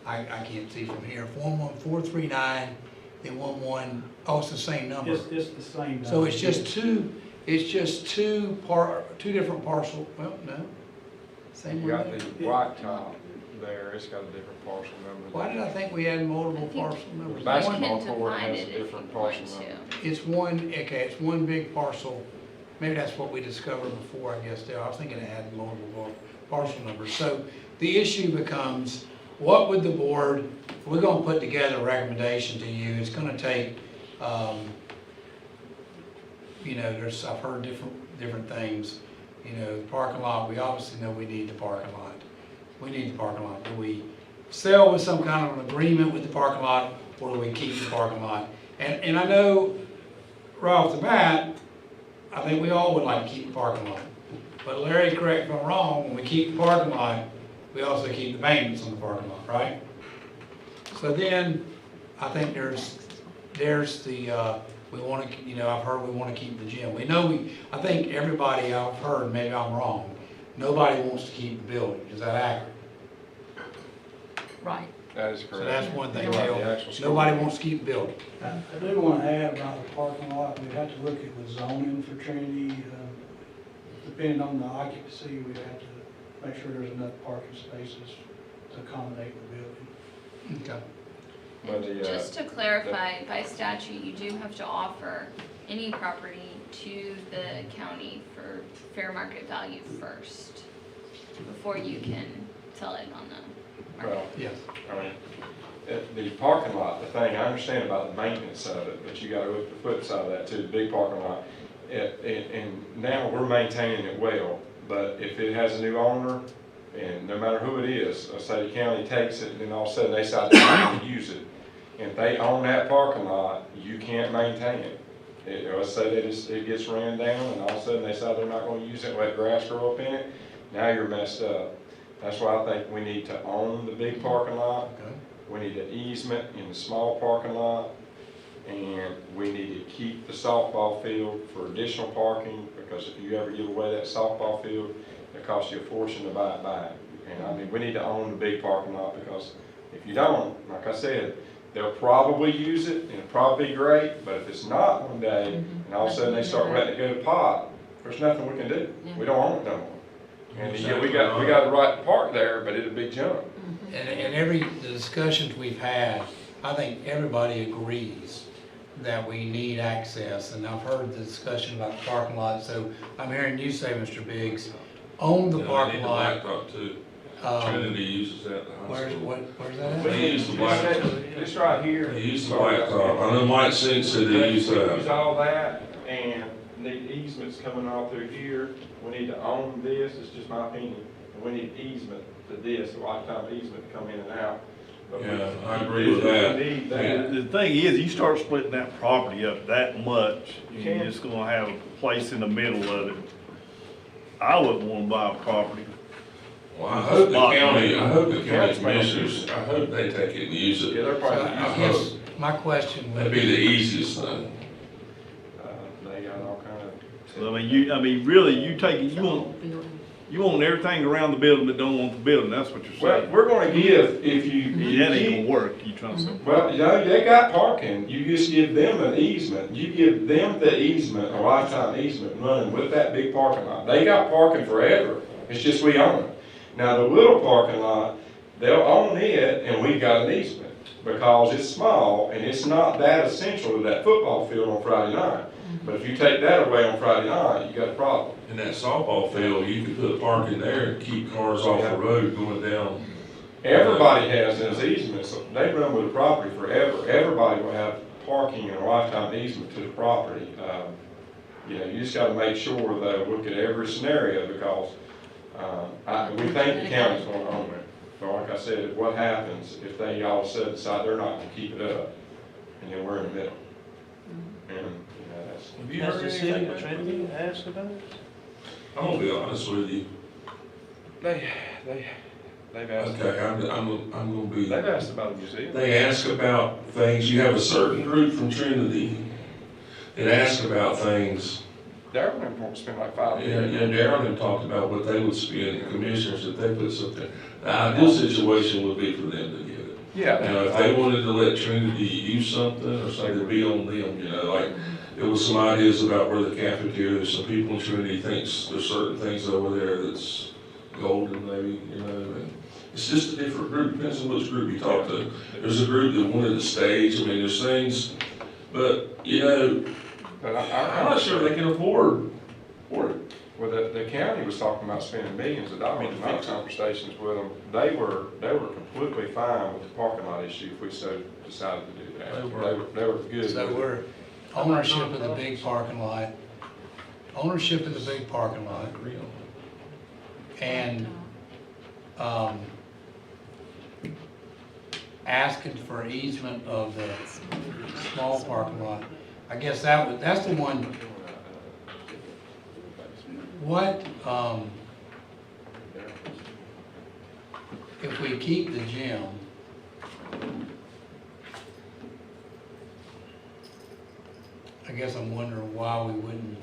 I can't see from here, 11439, then it's the same number. It's the same. So it's just two different parcels, well, no, same You got one. the white top, there, it's got a different parcel number. Why did I think we had multiple I think parcel numbers? You Basketball can court define has a it if you different want parcel to. number. It's one, okay, it's one big parcel. Maybe that's what we discovered before, I guess, there. I was thinking it had multiple parcel numbers. So the issue becomes, what would the board, we're gonna put together a recommendation to you. It's gonna take, you know, I've heard different things. You know, the parking lot, we obviously know we need the parking lot. We need the parking lot. Do we sell with some kind of an agreement with the parking lot, or do we keep the parking lot? And I know, right off the bat, I think we all would like to keep the parking lot. But Larry, correct if I'm wrong, when we keep the parking lot, we also keep the maintenance on the parking lot, right? So then, I think there's the, we want to, you know, I've heard we want to keep the gym. We know I think everybody I've heard, maybe I'm wrong, nobody wants to keep the building. Is that accurate? Right. That is So correct. that's one thing, You're right, Dale. the actual school. Nobody wants to keep the building. I do want to add about the parking lot, we'd have to look at the zoning for Trinity. Depending on the occupancy, we'd have to make sure there's enough parking spaces to accommodate the building. Okay. But the, Just to clarify, by statute, you do have to offer any property to the county for fair market value first, before you can sell it on the market. well, Yes. I mean, the parking lot, the thing, I understand about the maintenance of it, but you gotta look at the flip side of that too, the big parking lot. And now we're maintaining it well, but if it has a new owner, and no matter who it is, let's say the county takes it, and then all of a sudden they decide they're not gonna use it. And if they own that parking lot, you can't maintain it. Let's say it gets ran down, and all of a sudden they decide they're not gonna use it, let grass grow up in it, now you're messed up. That's why I think we need to own the big parking lot. Okay. We need an easement in the small parking lot, and we need to keep the softball field for additional parking, because if you ever give away that softball field, it costs you a fortune to buy it back. And I mean, we need to own the big parking lot, because if you don't, like I said, they'll probably use it, and it'll probably be great, but if it's not one day, and all of a sudden they start letting it go to pot, there's nothing we can do. We don't own it no more. And yeah, we got the right to park there, but it'll be junk. And the discussions we've had, I think everybody agrees that we need access, and I've heard the discussion about the parking lot, so I'm hearing you say, Mr. Biggs, own the parking lot. Blacktop too. Um, Trinity uses that. in the high school. Where's that at? They use the blacktop. It's right here. They use the blacktop. I know Mike Singh said they use We that. use all that, and need easements coming all through here. We need to own this, it's just my opinion. And we need easement to this, a lifetime easement to come in and out. But we- Yeah, I agree with that. We need that. The thing is, you start splitting that property up that much, You you're can. just gonna have a place in the middle of it. I wouldn't wanna buy a property. Well, I hope the county commissioners, I hope they take it and use Yeah, it. they're So probably, I guess my question would That'd be the easiest thing. they got all kind of. So, I mean, really, you take it, you want everything around the building, but don't want the building, that's what you're Well, saying. we're gonna give, if you. That ain't gonna work, you trying to say. Well, you know, they got parking, you just give them an easement, you give them the easement, a lifetime easement running with that big parking lot. They got parking forever, it's just we own it. Now, the little parking lot, they'll own it and we've got an easement, because it's small and it's not that essential to that football field on Friday night. But if you take that away on Friday night, you got a problem. In that softball field, you could put parking there and keep cars off the road going down. Everybody has those easements, so they run with the property forever. Everybody will have parking and a lifetime easement to the property. You know, you just gotta make sure though, look at every scenario, because, we think the county's gonna own it. But like I said, what happens if they all of a sudden decide they're not gonna keep it up, and then we're in the middle? And, you know, that's. Have you Has heard the city anything of about Trinity asked about it? I'm gonna be honest with you. They've asked, Okay, I'm gonna be. they've asked about a museum. They ask about things, you have a certain group from Trinity that ask about things. Darren won't spend like $5 Yeah, million. Darren had talked about what they would spend, the commissioners, if they put something. The ideal situation would be for them to get it. Yeah. You know, if they wanted to let Trinity use something, or something, it'd be on them, you know, like, there was some ideas about where the cafeteria, some people in Trinity thinks there's certain things over there that's, Golden maybe, you know, and it's just a different group, depends on which group you talk to. There's a group that wanted a stage, I mean, there's things, but, you know, But I'm not sure they can afford it. Well, the county was talking about spending millions of dollars in my conversations with them. They were completely fine with the parking lot issue if we so decided to do that. They were good. So with it. we're, ownership of the big parking lot, and, asking for easement of the small parking lot. I guess that's the one, what, if we keep the gym, I guess I'm wondering why we wouldn't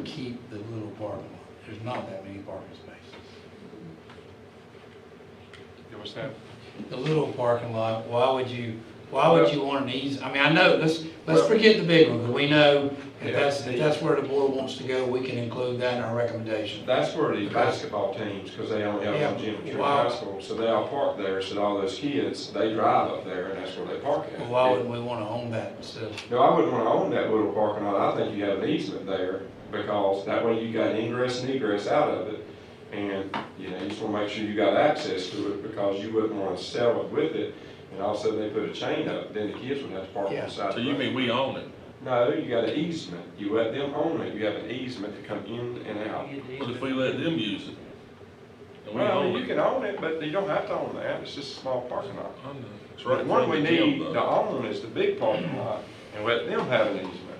keep the little parking lot. There's not that many parking spaces. What's that? The little parking lot, why would you want an I mean, I know, let's forget the big one, but we know if that's where the board wants to go, we can include that in our recommendation. That's where the basketball teams, because they only have one gym at Tree High School, so they all park there, so all those kids, they drive up there, and that's where they park at. Well, why wouldn't we want to own that instead? No, I wouldn't want to own that little parking lot. I think you have an easement there, because that way you got ingress and egress out of it. And, you know, you just want to make sure you got access to it, because you wouldn't want to sell it with it. And all of a sudden they put a chain up, then the kids would have to park on the side. So you mean we own it? No, you got an easement. You let them own it. You have an easement to come in and out. What if we let them use it? And we Well, own you it? can own it, but you don't have to own that. It's just a small parking lot. I know. It's The right in one front we of the gym, need though. to own is the big parking lot, and let them have an easement.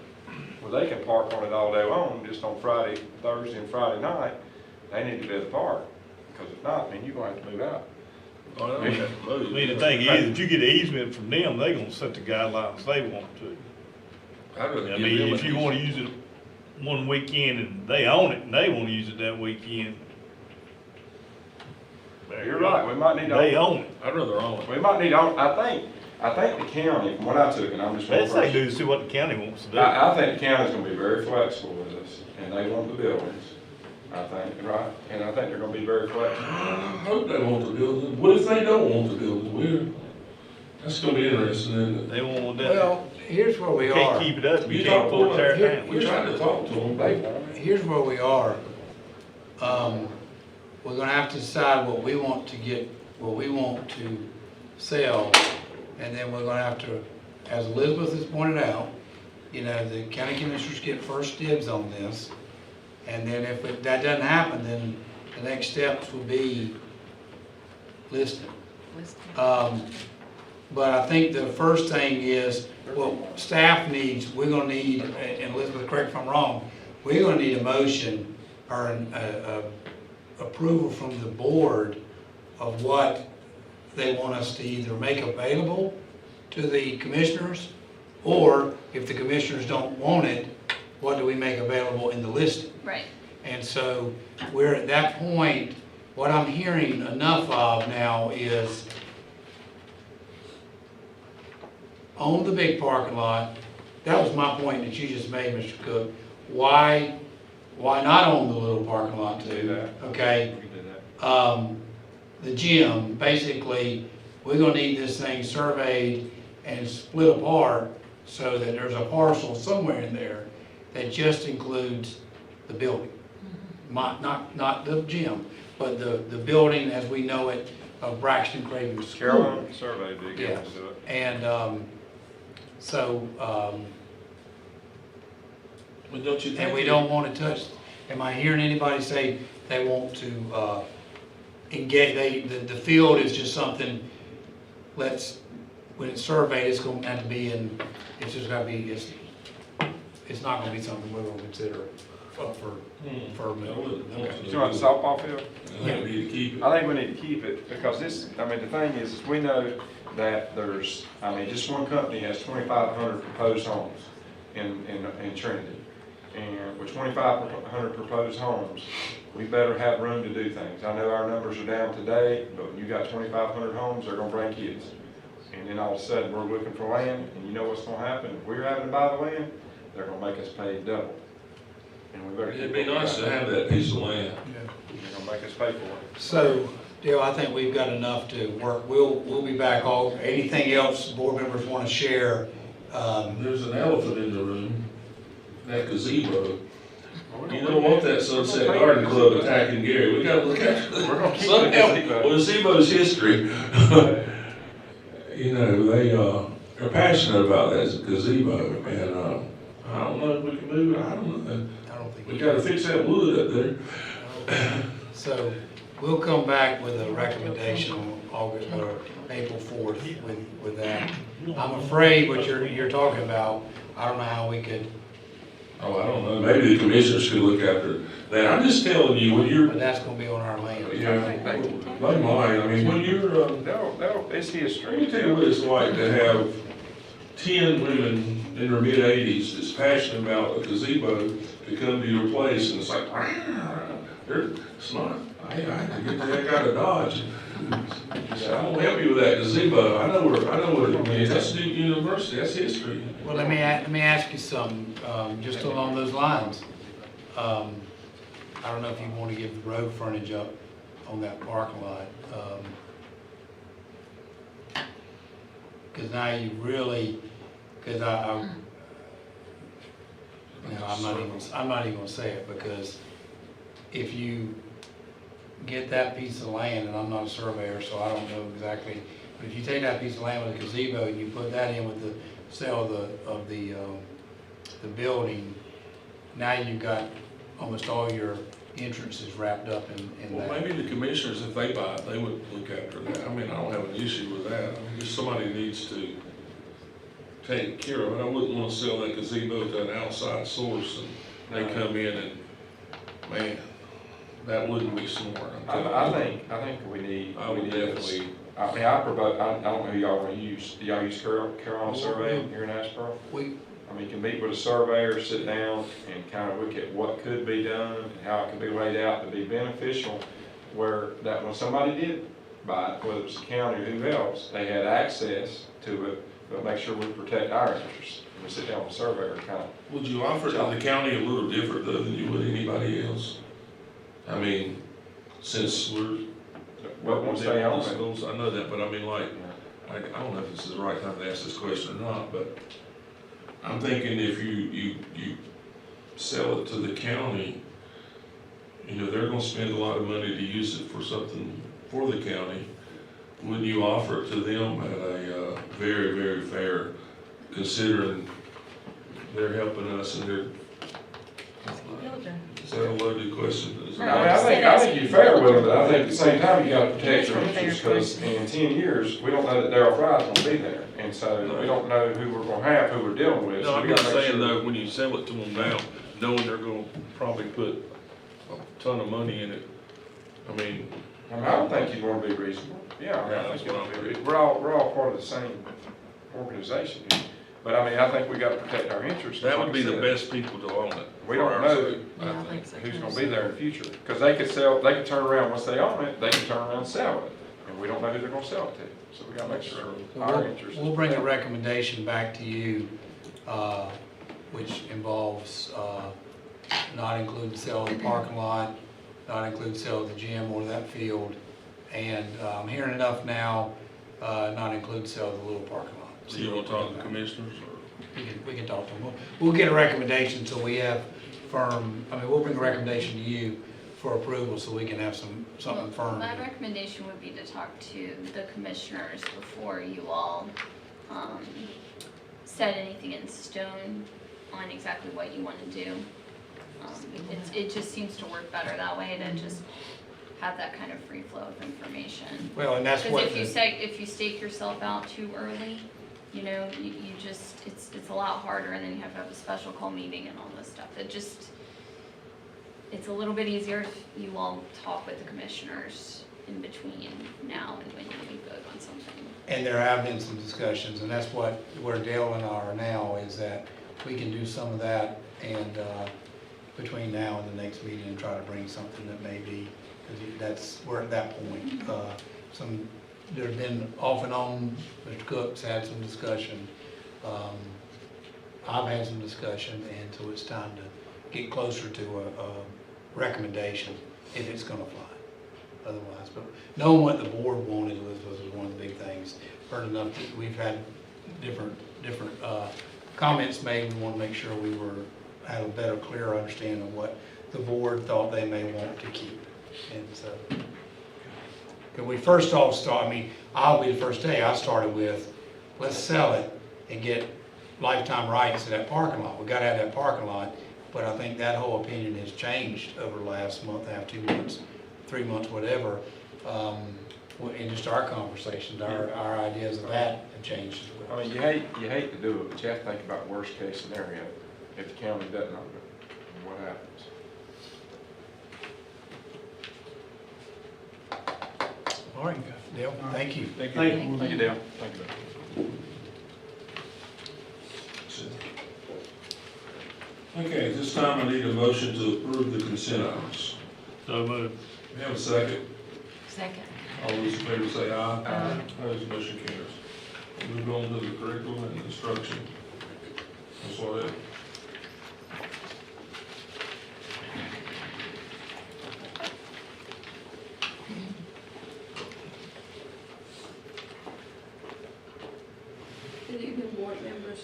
Well, they can park on it all day long, just on Friday, Thursday and Friday night. They need to be able to park, because if not, then you're gonna have to move out. Oh, they don't have to move. I mean, the thing is, if you get an easement from them, they gonna set the guidelines they want to. I'd rather I give mean, them if you an wanna use it one weekend and they own it and they wanna use it that weekend. there you You're go. right, we might need to. They own it. I'd rather own it. We might need to own, I think the county, from what I took, and I'm just one That's they person. do to see what the county wants to do. I think the county's gonna be very flexible with us, and they want the buildings, I think, right? And I think they're gonna be very flexible. I hope they want the building. What if they don't want the building? That's gonna be interesting, isn't it? They won't want that. Well, here's where we You are. can't keep it up, You you can't talk afford to to tear them. it down. We tried to talk to them, they won't. Here's where we are. We're gonna have to decide what we want to sell, and then we're gonna have to, as Elizabeth has pointed out, you know, the county commissioners get first dibs on this. And then if that doesn't happen, then the next steps will be listed. But I think the first thing is, what staff needs, we're gonna need, and Elizabeth, correct if I'm wrong, we're gonna need a motion or a approval from the board of what they want us to either make available to the commissioners, or if the commissioners don't want it, what do we make available in the listing? Right. And so we're at that point. What I'm hearing enough of now is own the big parking lot. That was my point that you just made, Mr. Cook. Why not own the little parking lot too? Do that. Okay, We can do that. the gym, basically, we're gonna need this thing surveyed and split apart so that there's a parcel somewhere in there that just includes the building. Not the gym, but the building as we know it of Braxton Craven School. Carolina survey did get us to it. And, But don't you think? and we don't want to touch, am I hearing anybody say they want to, engage, the field is just something, when it's surveyed, it's gonna have to be it's just gotta be, it's not gonna be something we're gonna consider up for a minute. Okay. You want the softball field? Yeah, we need to keep it. I think we need to keep it, because this, I mean, the thing is we know that there's, I mean, just one company has 2,500 proposed homes in Trinity. And with 2,500 proposed homes, we better have room to do things. I know our numbers are down today, but when you got 2,500 homes, they're gonna bring kids. And then all of a sudden, we're looking for land, and you know what's gonna happen? If we're having to buy the land, they're gonna make us pay double. And we better. It'd be nice to have that piece of land. They're gonna make us pay for it. So, Dale, I think we've got enough to work. We'll be back all, anything else board members want to share? There's an elephant in the room, that gazebo. You don't want that Sunset Garden Club attacking Gary. We gotta look at We're gonna keep the gazebo. Well, gazebo's history. You know, they're passionate about that gazebo, and, I don't know if we can move it, I don't know. I don't think. We gotta fix that wood up there. So, we'll come back with a recommendation on August, or April 4th with that. I'm afraid what you're talking about, I don't know how we could, Oh, I don't know, maybe the commissioners could look after that. I'm just telling you, when you're, but that's gonna be on our land. yeah, they might, I mean, when you're, It's history. let me tell you what it's like to have 10 women in their mid-80s that's passionate about a gazebo to come to your place, and it's like, it's not, I have to get the heck out of Dodge. So I won't help you with that gazebo. I know what it means. That's Duke University, that's history. Well, let me ask you something, just along those lines. I don't know if you want to give the road frontage up on that parking lot. Because now you really, because I'm not even gonna say it, because if you get that piece of land, and I'm not a surveyor, so I don't know exactly, but if you take that piece of land with a gazebo and you put that in with the sale of the building, now you've got almost all your entrances wrapped up in Well, that. maybe the commissioners, if they buy it, they would look after that. I mean, I don't have an issue with that. I mean, just somebody needs to take care of it. I wouldn't want to sell that gazebo to an outside source and they come in and, man, that wouldn't be smart. I'm telling you. I think we need. I would definitely. I mean, I propose, I don't know who y'all want to use. Do y'all use Carolina Survey here in Asheboro? I mean, you can meet with a surveyor, sit down and kind of look at what could be done and how it could be laid out to be beneficial, where that when somebody did buy it, whether it's the county or who else, they had access to it, but make sure we protect our interests. And we sit down with a surveyor and kind of. Would you offer it to the county a little different though than you would anybody else? I mean, since we're. Well, once they own it. Schools, I know that, but I mean, like, I don't know if this is the right time to ask this question or not, but I'm thinking if you sell it to the county, you know, they're gonna spend a lot of money to use it for something for the county. Wouldn't you offer it to them at a very, very fair, considering they're helping us and they're, is that a loaded question? I think you're fair with it, but I think at the same time, you gotta protect your interests, because in 10 years, we don't know that Darryl Fry's gonna be there. And so we don't know who we're gonna have, who we're dealing with. No, So I'm we just gotta make saying sure- though, when you sell it to them now, knowing they're gonna probably put a ton of money in it, I mean. I don't think you'd wanna be reasonable. Yeah, I think you wanna be reasonable. We're all part of the same organization. But I mean, I think we gotta protect our interests. That would like be I the said. best people to own it. We don't know Yeah, I think so. who's gonna be there in the future, because they could turn around, once they own it, they can turn around and sell it, and we don't know who they're gonna sell it to, so we gotta make sure our interest. We'll bring a recommendation back to you, which involves, not include the sale of the parking lot, not include sale of the gym or that field, and I'm hearing enough now, not include sale of the little parking lot. So you wanna talk to the commissioners or? We can talk to them. We'll get a recommendation so we have we'll bring a recommendation to you for approval so we can have something firm. My recommendation would be to talk to the commissioners before you all set anything in stone on exactly what you want to do. It just seems to work better that way, to just have that kind of free flow of information. Well, and that's what. Because if you stake yourself out too early, you know, you just, it's a lot harder, and then you have to have a special call meeting and all this stuff. It's a little bit easier if you all talk with the commissioners in between now and when you vote on something. And there have been some discussions, and that's where Dale and I are now, is that we can do some of that, and between now and the next meeting, and try to bring something that may be, because we're at that point. There's been off and on, Mr. Cook's had some discussion, I've had some discussion, and so it's time to get closer to a recommendation. if it's gonna fly otherwise. But knowing what the board wanted was one of the big things. Heard enough that we've had different comments made. We want to make sure we have a better, clearer understanding of what the board thought they may want to keep. And so, when we first all start, I'll be the first day, I started with, let's sell it and get lifetime rights to that parking lot. We gotta have that parking lot, but I think that whole opinion has changed over the last month, half, 2 months, 3 months, whatever. In just our conversations, our ideas of that have changed as well. I mean, you hate to do it, but you have to think about worst case scenario. If the county doesn't own it, what happens? All right, Dale, thank you. Thank Thank you. you. Thank you, Dale. Thank you. Okay, this time I need a motion to approve the consent items. So moved. We have a second. Second. All those in favor say aye. Aye. Opposed, motion carries. Move on to the curriculum and instruction. Ms. Audit. Good evening, board members.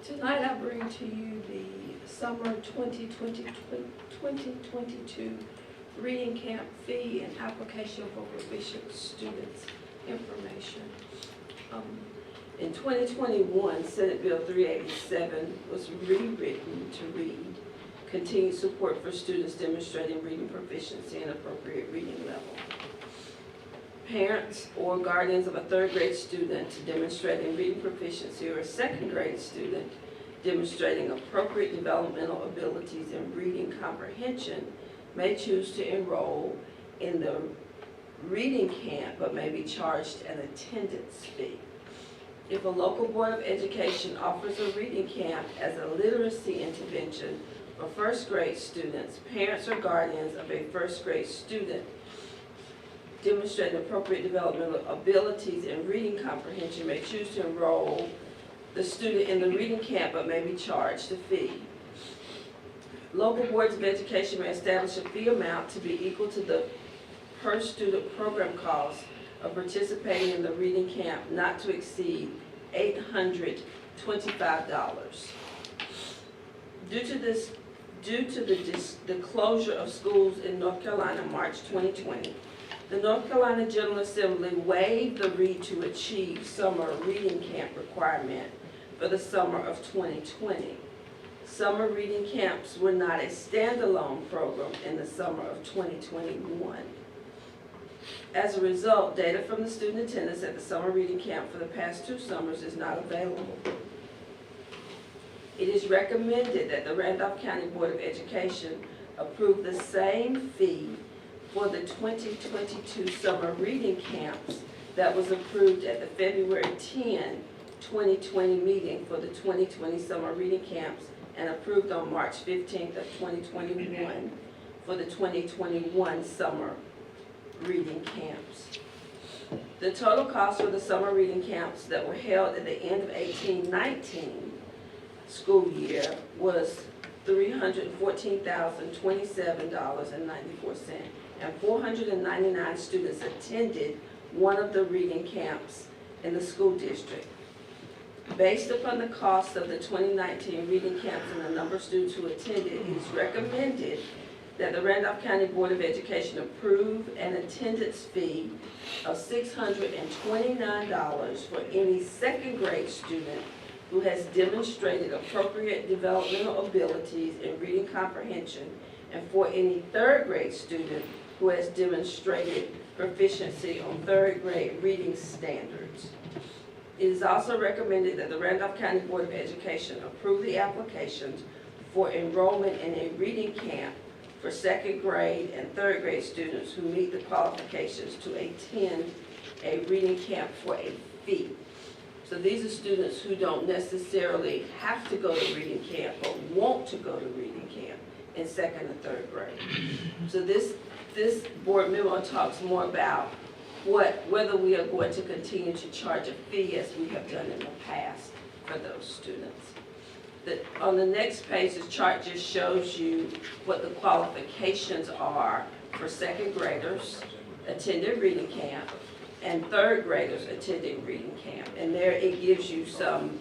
Tonight I bring to you the summer 2022 reading camp fee and application for proficient students information. In 2021, Senate Bill 387 was rewritten to read, continued support for students demonstrating reading proficiency and appropriate reading level. Parents or guardians of a third grade student demonstrating reading proficiency or a second grade student demonstrating appropriate developmental abilities in reading comprehension may choose to enroll in the reading camp but may be charged an attendance fee. If a local board of education offers a reading camp as a literacy intervention for first grade students, parents or guardians of a first grade student demonstrating appropriate developmental abilities in reading comprehension may choose to enroll the student in the reading camp but may be charged a fee. Local boards of education may establish a fee amount to be equal to the per student program cost of participating in the reading camp not to exceed $825. Due to the closure of schools in North Carolina, March 2020, the North Carolina General Assembly waived the Read to Achieve summer reading camp requirement for the summer of 2020. Summer reading camps were not a standalone program in the summer of 2021. As a result, data from the student attendance at the summer reading camp for the past 2 summers is not available. It is recommended that the Randolph County Board of Education approve the same fee for the 2022 summer reading camps that was approved at the February 10, 2020 meeting for the 2020 summer reading camps and approved on March 15th of 2021 for the 2021 summer reading camps. The total cost for the summer reading camps that were held at the end of 18-19 school year was $314,027.94, and 499 students attended one of the reading camps in the school district. Based upon the cost of the 2019 reading camps and the number of students who attended, it is recommended that the Randolph County Board of Education approve an attendance fee of $629 for any second grade student who has demonstrated appropriate developmental abilities in reading comprehension, and for any third grade student who has demonstrated proficiency on third grade reading standards. It is also recommended that the Randolph County Board of Education approve the applications for enrollment in a reading camp for second grade and third grade students who meet the qualifications to attend a reading camp for a fee. So these are students who don't necessarily have to go to reading camp, but want to go to reading camp in second and third grade. So this board memo talks more about whether we are going to continue to charge a fee as we have done in the past for those students. On the next page, the chart just shows you what the qualifications are for second graders attending reading camp and third graders attending reading camp. And there it gives you some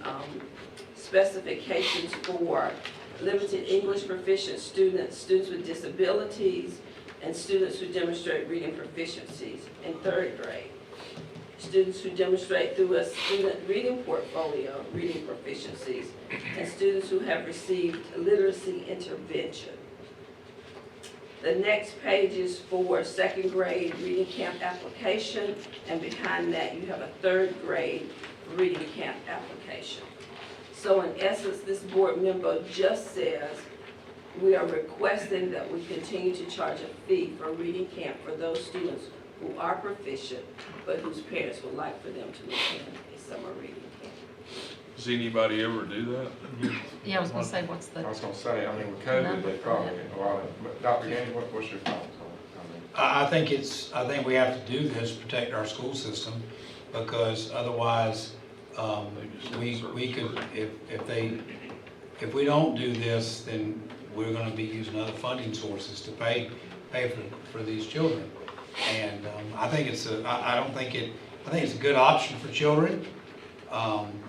specifications for limited English proficient students, students with disabilities, and students who demonstrate reading proficiencies in third grade. Students who demonstrate through a student reading portfolio, reading proficiencies, and students who have received literacy intervention. The next page is for second grade reading camp application, and behind that you have a third grade reading camp application. So in essence, this board member just says, we are requesting that we continue to charge a fee for reading camp for those students who are proficient, but whose parents would like for them to attend a summer reading camp. Does anybody ever do that? Yeah, I was gonna say, what's the, I was gonna say, I mean, with COVID, they probably, a lot of, but Dr. Gaines, what's your thoughts on it? I think we have to do this, protect our school system, because otherwise, we could, if we don't do this, then we're gonna be using other funding sources to pay for these children. And I think it's I think it's a good option for children. And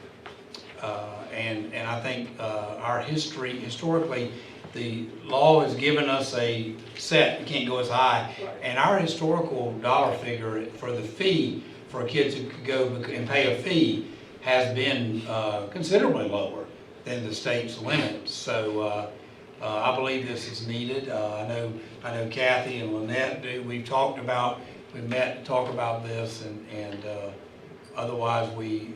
I think our historically, the law has given us a set, we can't go as high. And our historical dollar figure for the fee for kids who could go and pay a fee has been considerably lower than the state's limit. So I believe this is needed. I know Kathy and Lynette do. We've met to talk about this, and otherwise we,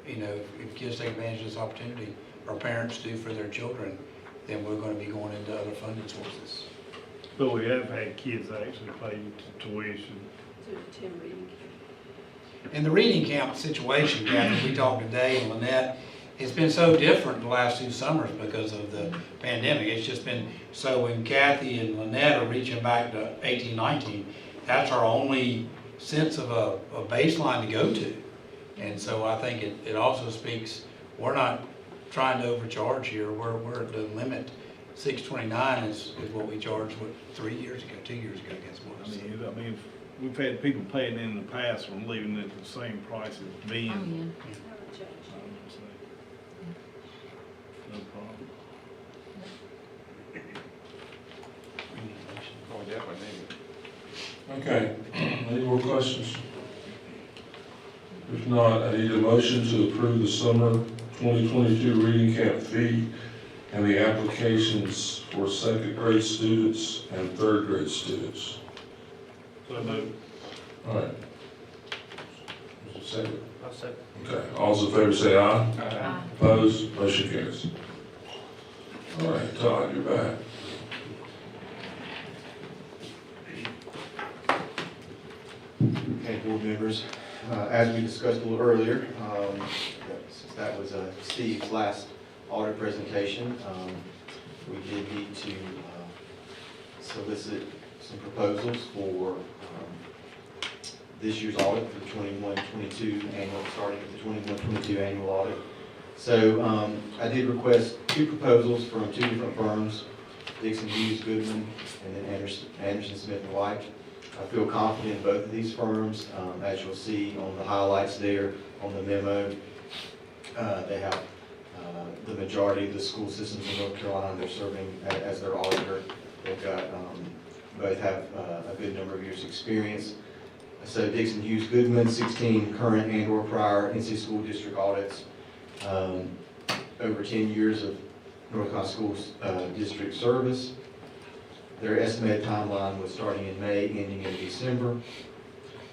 if kids take advantage of this opportunity, or parents do for their children, then we're going to be going into other funding sources. But we have had kids actually pay tuition. To attend reading camp. In the reading camp situation, Kathy, we talked today, and Lynette, it's been so different the last 2 summers because of the pandemic. It's just been, so when Kathy and Lynette are reaching back to 18, 19, that's our only sense of a baseline to go to. And so I think it also speaks, we're not trying to overcharge here. We're at the limit. $629 is what we charged, 2 years ago, I guess it was. I mean, we've had people paying in the past from leaving it the same price as being. oh, yeah. No problem. Oh, definitely need it. Okay, any more questions? If not, I need a motion to approve the summer 2022 reading camp fee and the applications for second grade students and third grade students. So moved. All right. Is it second? I'll second. Okay, all those in favor say aye. Aye. Opposed, motion carries. All right, Todd, you're back. Okay, board members, as we discussed a little earlier, since that was Steve's last audit presentation, we did need to solicit some proposals for this year's audit for the 21-22 annual, starting with the 21-22 annual audit. So I did request 2 proposals from 2 different firms, Dixon Hughes Goodman and then Anderson Smith and White. I feel confident in both of these firms. As you'll see on the highlights there on the memo, they have the majority of the school systems in North Carolina they're serving as their auditor. They've got, both have a good number of years' experience. So Dixon Hughes Goodman, 16 current and or prior NC School District audits, over 10 years of North Carolina Schools District service. Their estimated timeline was starting in May, ending in December.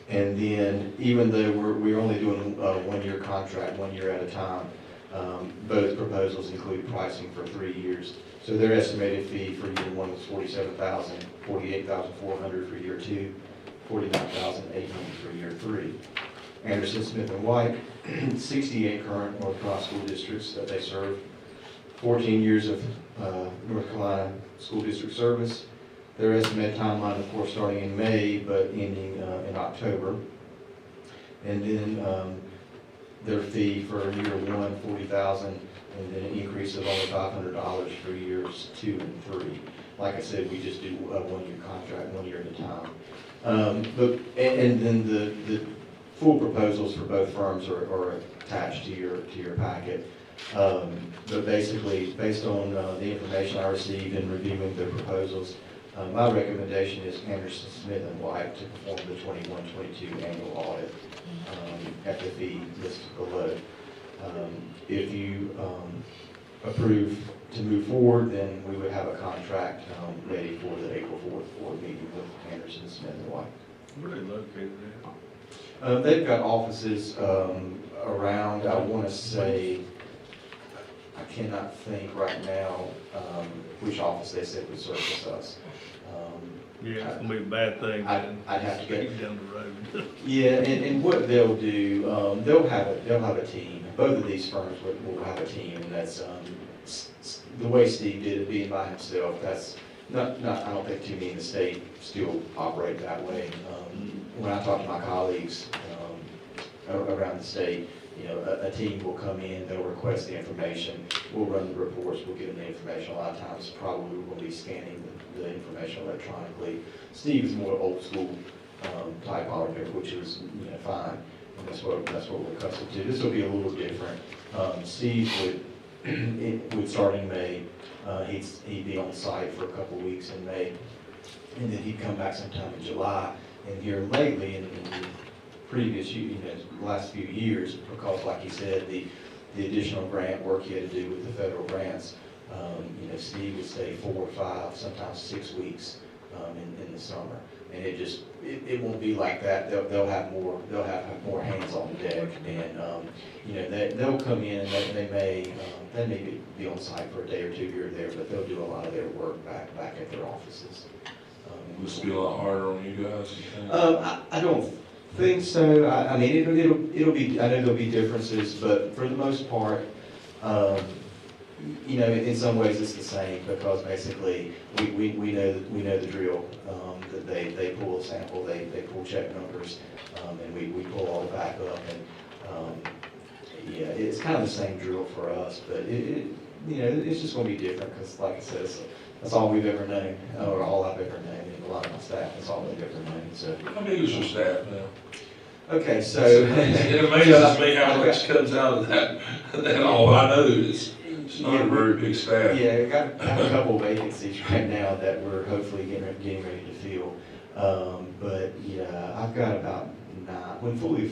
And then, even though we're only doing a 1-year contract, 1 year at a time, both proposals include pricing for 3 years. So their estimated fee for year 1 was $47,000, $48,400 for year 2, $49,800 for year 3. Anderson, Smith and White, 68 current North Carolina school districts that they serve, 14 years of North Carolina school district service. Their estimated timeline, of course, starting in May, but ending in October. And then their fee for year 1, $40,000, and then an increase of only $500 for years 2 and 3. Like I said, we just do a one-year contract, 1 year at a time. And then the full proposals for both firms are attached to your packet. But basically, based on the information I received in reviewing the proposals, my recommendation is Anderson, Smith & White to perform the 21-22 annual audit at the fee listed below. If you approve to move forward, then we would have a contract ready for the April 4th board meeting with Anderson, Smith & White. Where are they located at? They've got offices around, I want to say, I cannot think right now which office they said would service us. Yeah, it's gonna be a bad thing. I'd have to get down the road. Yeah, and what they'll do, they'll have a team. Both of these firms will have a team, and that's the way Steve did it, being by himself. That's not. I don't think too many in the state still operate that way. When I talk to my colleagues around the state, you know, a team will come in, they'll request the information, we'll run the reports, we'll give them the information. A lot of times, probably we'll be scanning the information electronically. Steve is more old school type auditor, which is, you know, fine, and that's what we're accustomed to. This will be a little different. Steve would start in May. He'd be on site for a couple weeks in May, and then he'd come back sometime in July. And here lately, in the previous, last few years, because like he said, the additional grant work he had to do with the federal grants, Steve would stay 4 or 5, sometimes 6 weeks in the summer, and it won't be like that. They'll have more hands on deck, and they'll come in and they may be on site for a day or two here or there, but they'll do a lot of their work back at their offices. This will be a lot harder on you guys, you think? I don't think so. I mean, it'll be. I know there'll be differences, but for the most part, in some ways it's the same, because basically we know the drill. That they pull a sample, they pull check numbers, and we pull all the back up, and it's kind of the same drill for us, but it's just going to be different, because like I said, that's all we've ever known, or all I've ever known, and a lot of my staff, that's all they've ever known. So How big is your staff now? okay, so it amazes me how much comes out of that all. I know it's not a very big staff. Yeah, I got a couple vacancies right now that we're hopefully getting ready to fill. But yeah, I've got about 9 when fully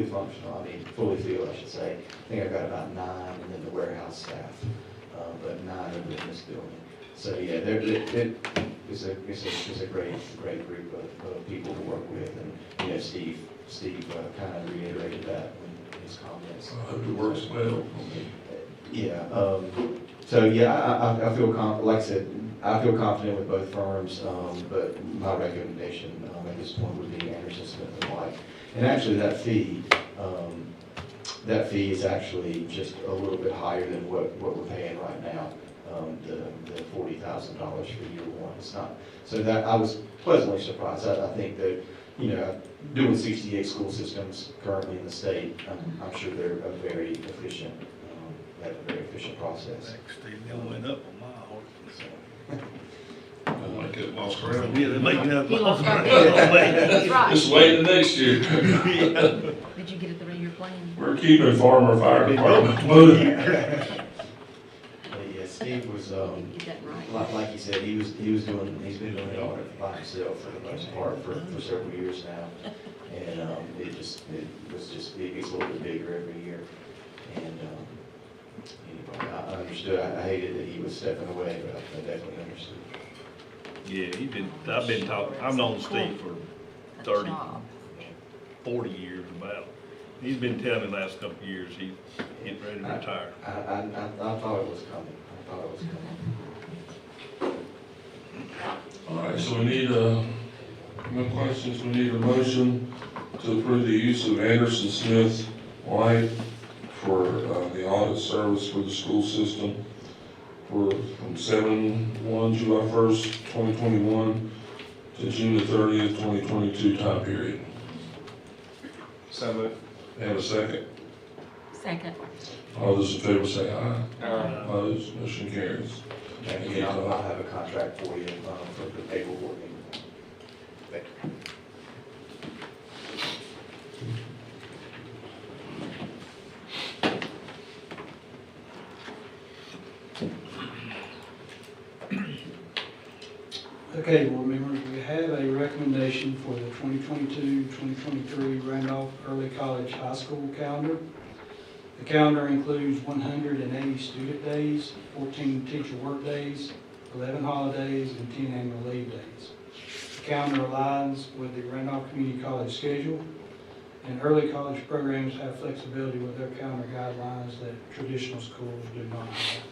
functional. I mean, fully filled, I should say. I think I've got about 9, and then the warehouse staff, but 9 are in this building. So yeah, it's a great group of people to work with, and Steve kind of reiterated that in his comments. I hope it works well. Yeah. So yeah, I feel like I said, I feel confident with both firms, but my recommendation at this point would be Anderson, Smith & White. And actually, that fee is actually just a little bit higher than what we're paying right now. The $40,000 for year 1. It's not, so that I was pleasantly surprised. I think that, doing 68 school systems currently in the state, I'm sure they're a very efficient, have a very efficient process. They went up on my horse. I like it lost ground. Yeah, they're making up. He lost our That's right. Just wait the next year. Did you get it the way you're playing? We're keeping Farmer Fire Department moving. Yeah, Steve was, Get that right. like you said, he's been doing it all by himself for the most part for several years now. And it gets a little bit bigger every year. And anyway, I understood. I hated that he was stepping away, but I definitely understood. Yeah, I've been talking, I've known Steve for 30, 40 years about. He's been telling me the last couple of years he's getting ready to retire. I thought it was coming. All right, so we need no questions. We need a motion to approve the use of Anderson, Smith, White for the audit service for the school system from July 1st, 2021 to June the 30th, 2022 time period. So moved. Have a second? Second. All those in favor say aye. Aye. Opposed, motion carries. And again, I'll have a contract for you, for the paperwork. Thank you. Okay, board members, we have a recommendation for the 2022-2023 Randolph Early College High School calendar. The calendar includes 180 student days, 14 teacher work days, 11 holidays, and 10 annual leave days. The calendar aligns with the Randolph Community College schedule, and early college programs have flexibility with their calendar guidelines that traditional schools do not have.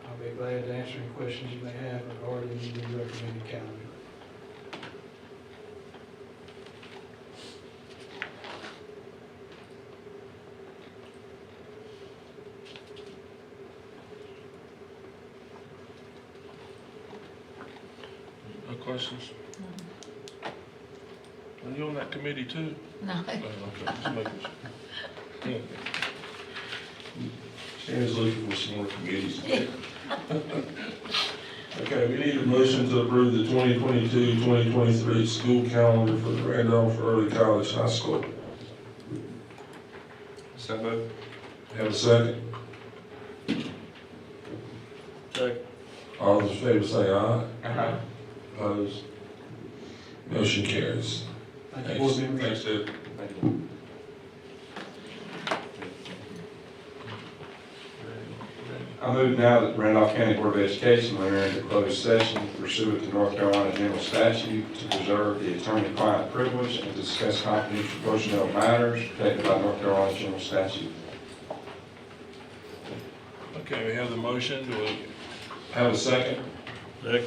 I'll be glad to answer any questions you may have regarding the recommended calendar. No questions? Are you on that committee too? No. Oh, okay, just making sure. Sharon's looking for some more committees. Okay, we need a motion to approve the 2022-2023 school calendar for the Randolph Early College High School. So moved. Have a second? Second. All those in favor say aye. Aye. Opposed? Motion carries. Thank you, board members. Thanks, Deb. Thank you. I move now that Randolph County Board of Education enter into closed session pursuant to North Carolina General Statute to preserve the attorney-client privilege and to discuss confidential personnel matters protected by North Carolina General Statute. Okay, we have the motion. Do we have a second? Second.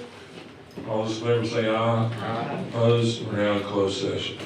All those in favor say aye. Aye. Opposed? We're now in closed session.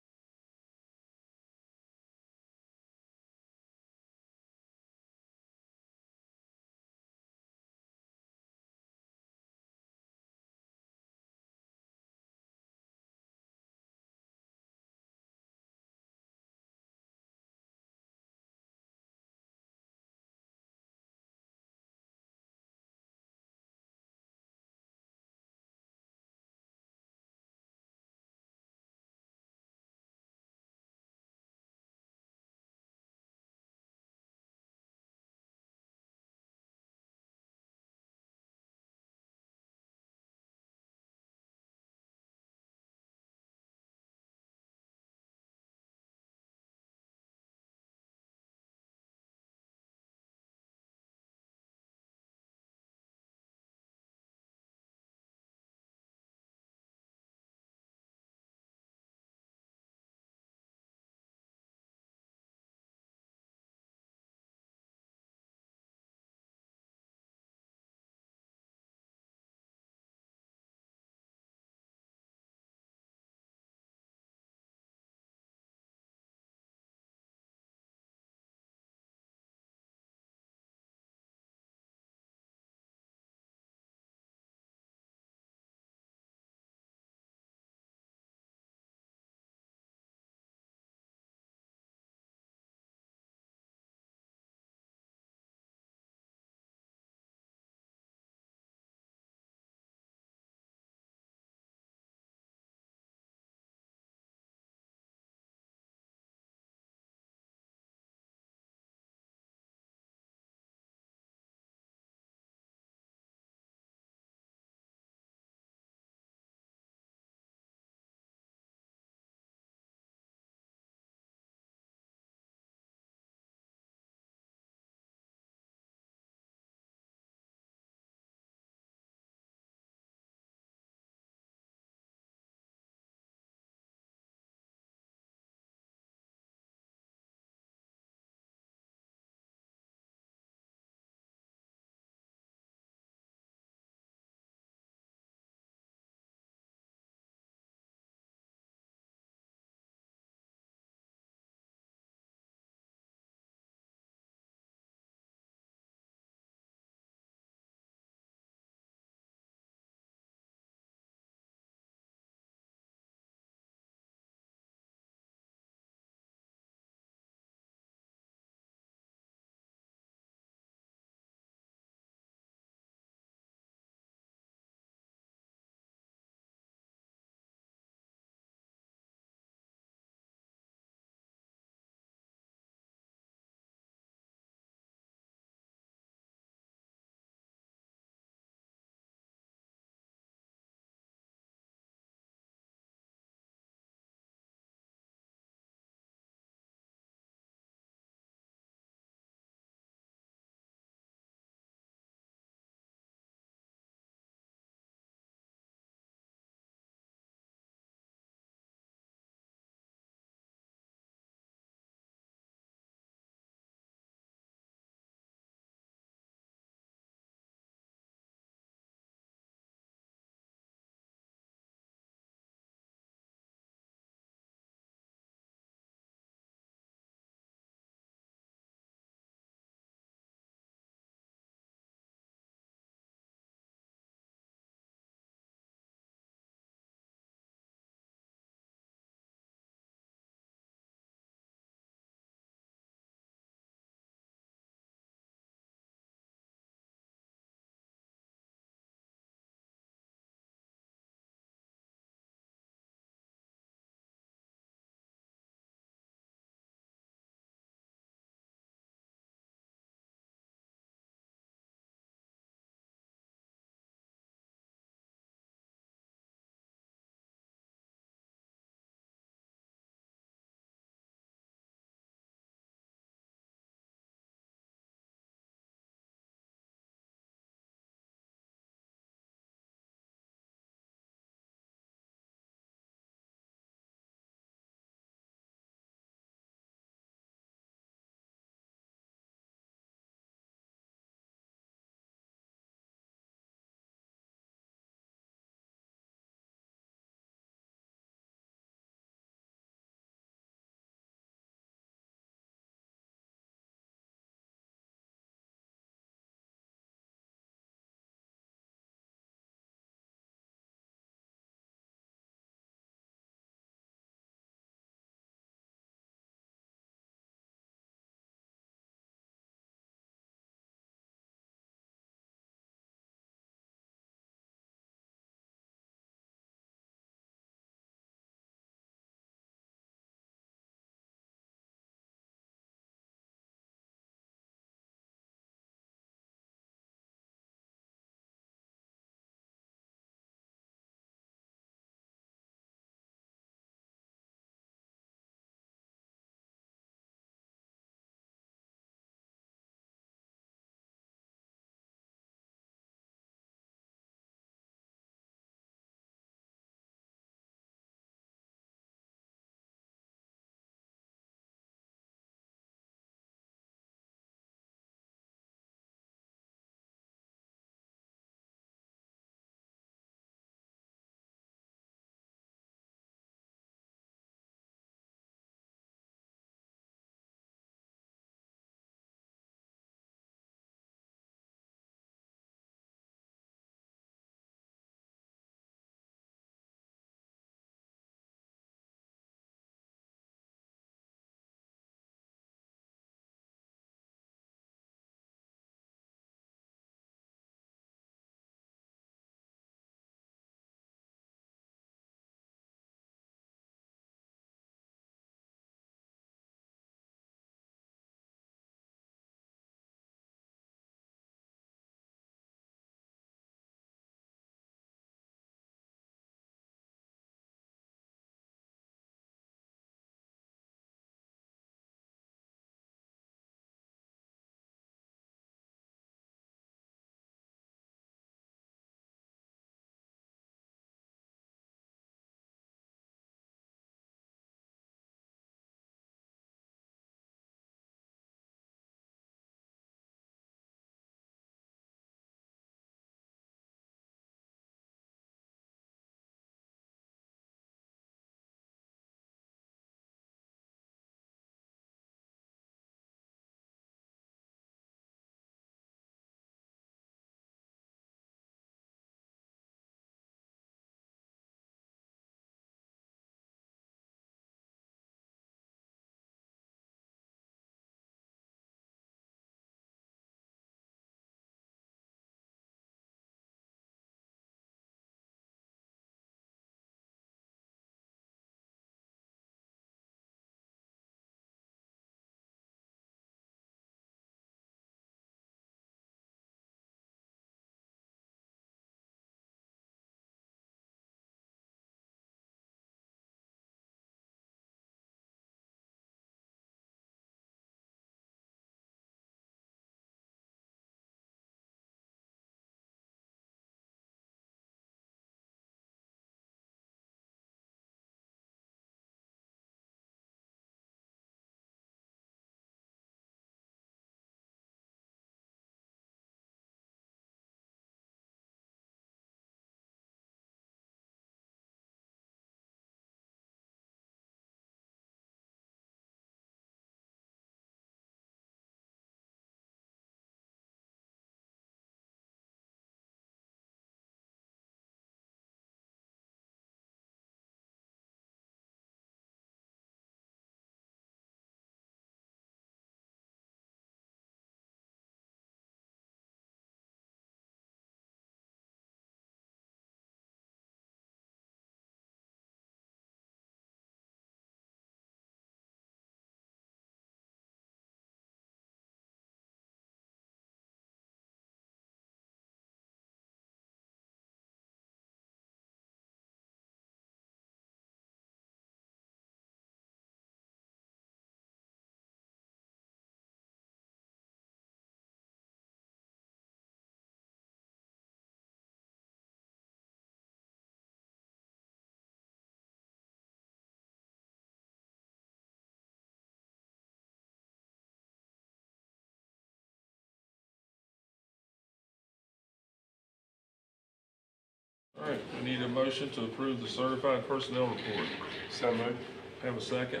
need a motion to approve the certified personnel report. So moved. Have a second?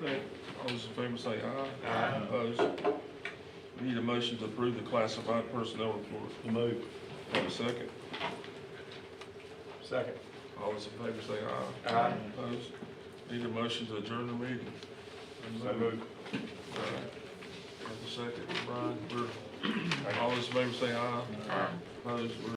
Second. All those in favor say aye. Aye. Opposed? We need a motion to approve the classified personnel report. So moved. Have a second? Second. All those in favor say aye. Aye. Opposed? Need a motion to adjourn the meeting. So moved. Have a second, Brian. All those in favor say aye. Opposed? We're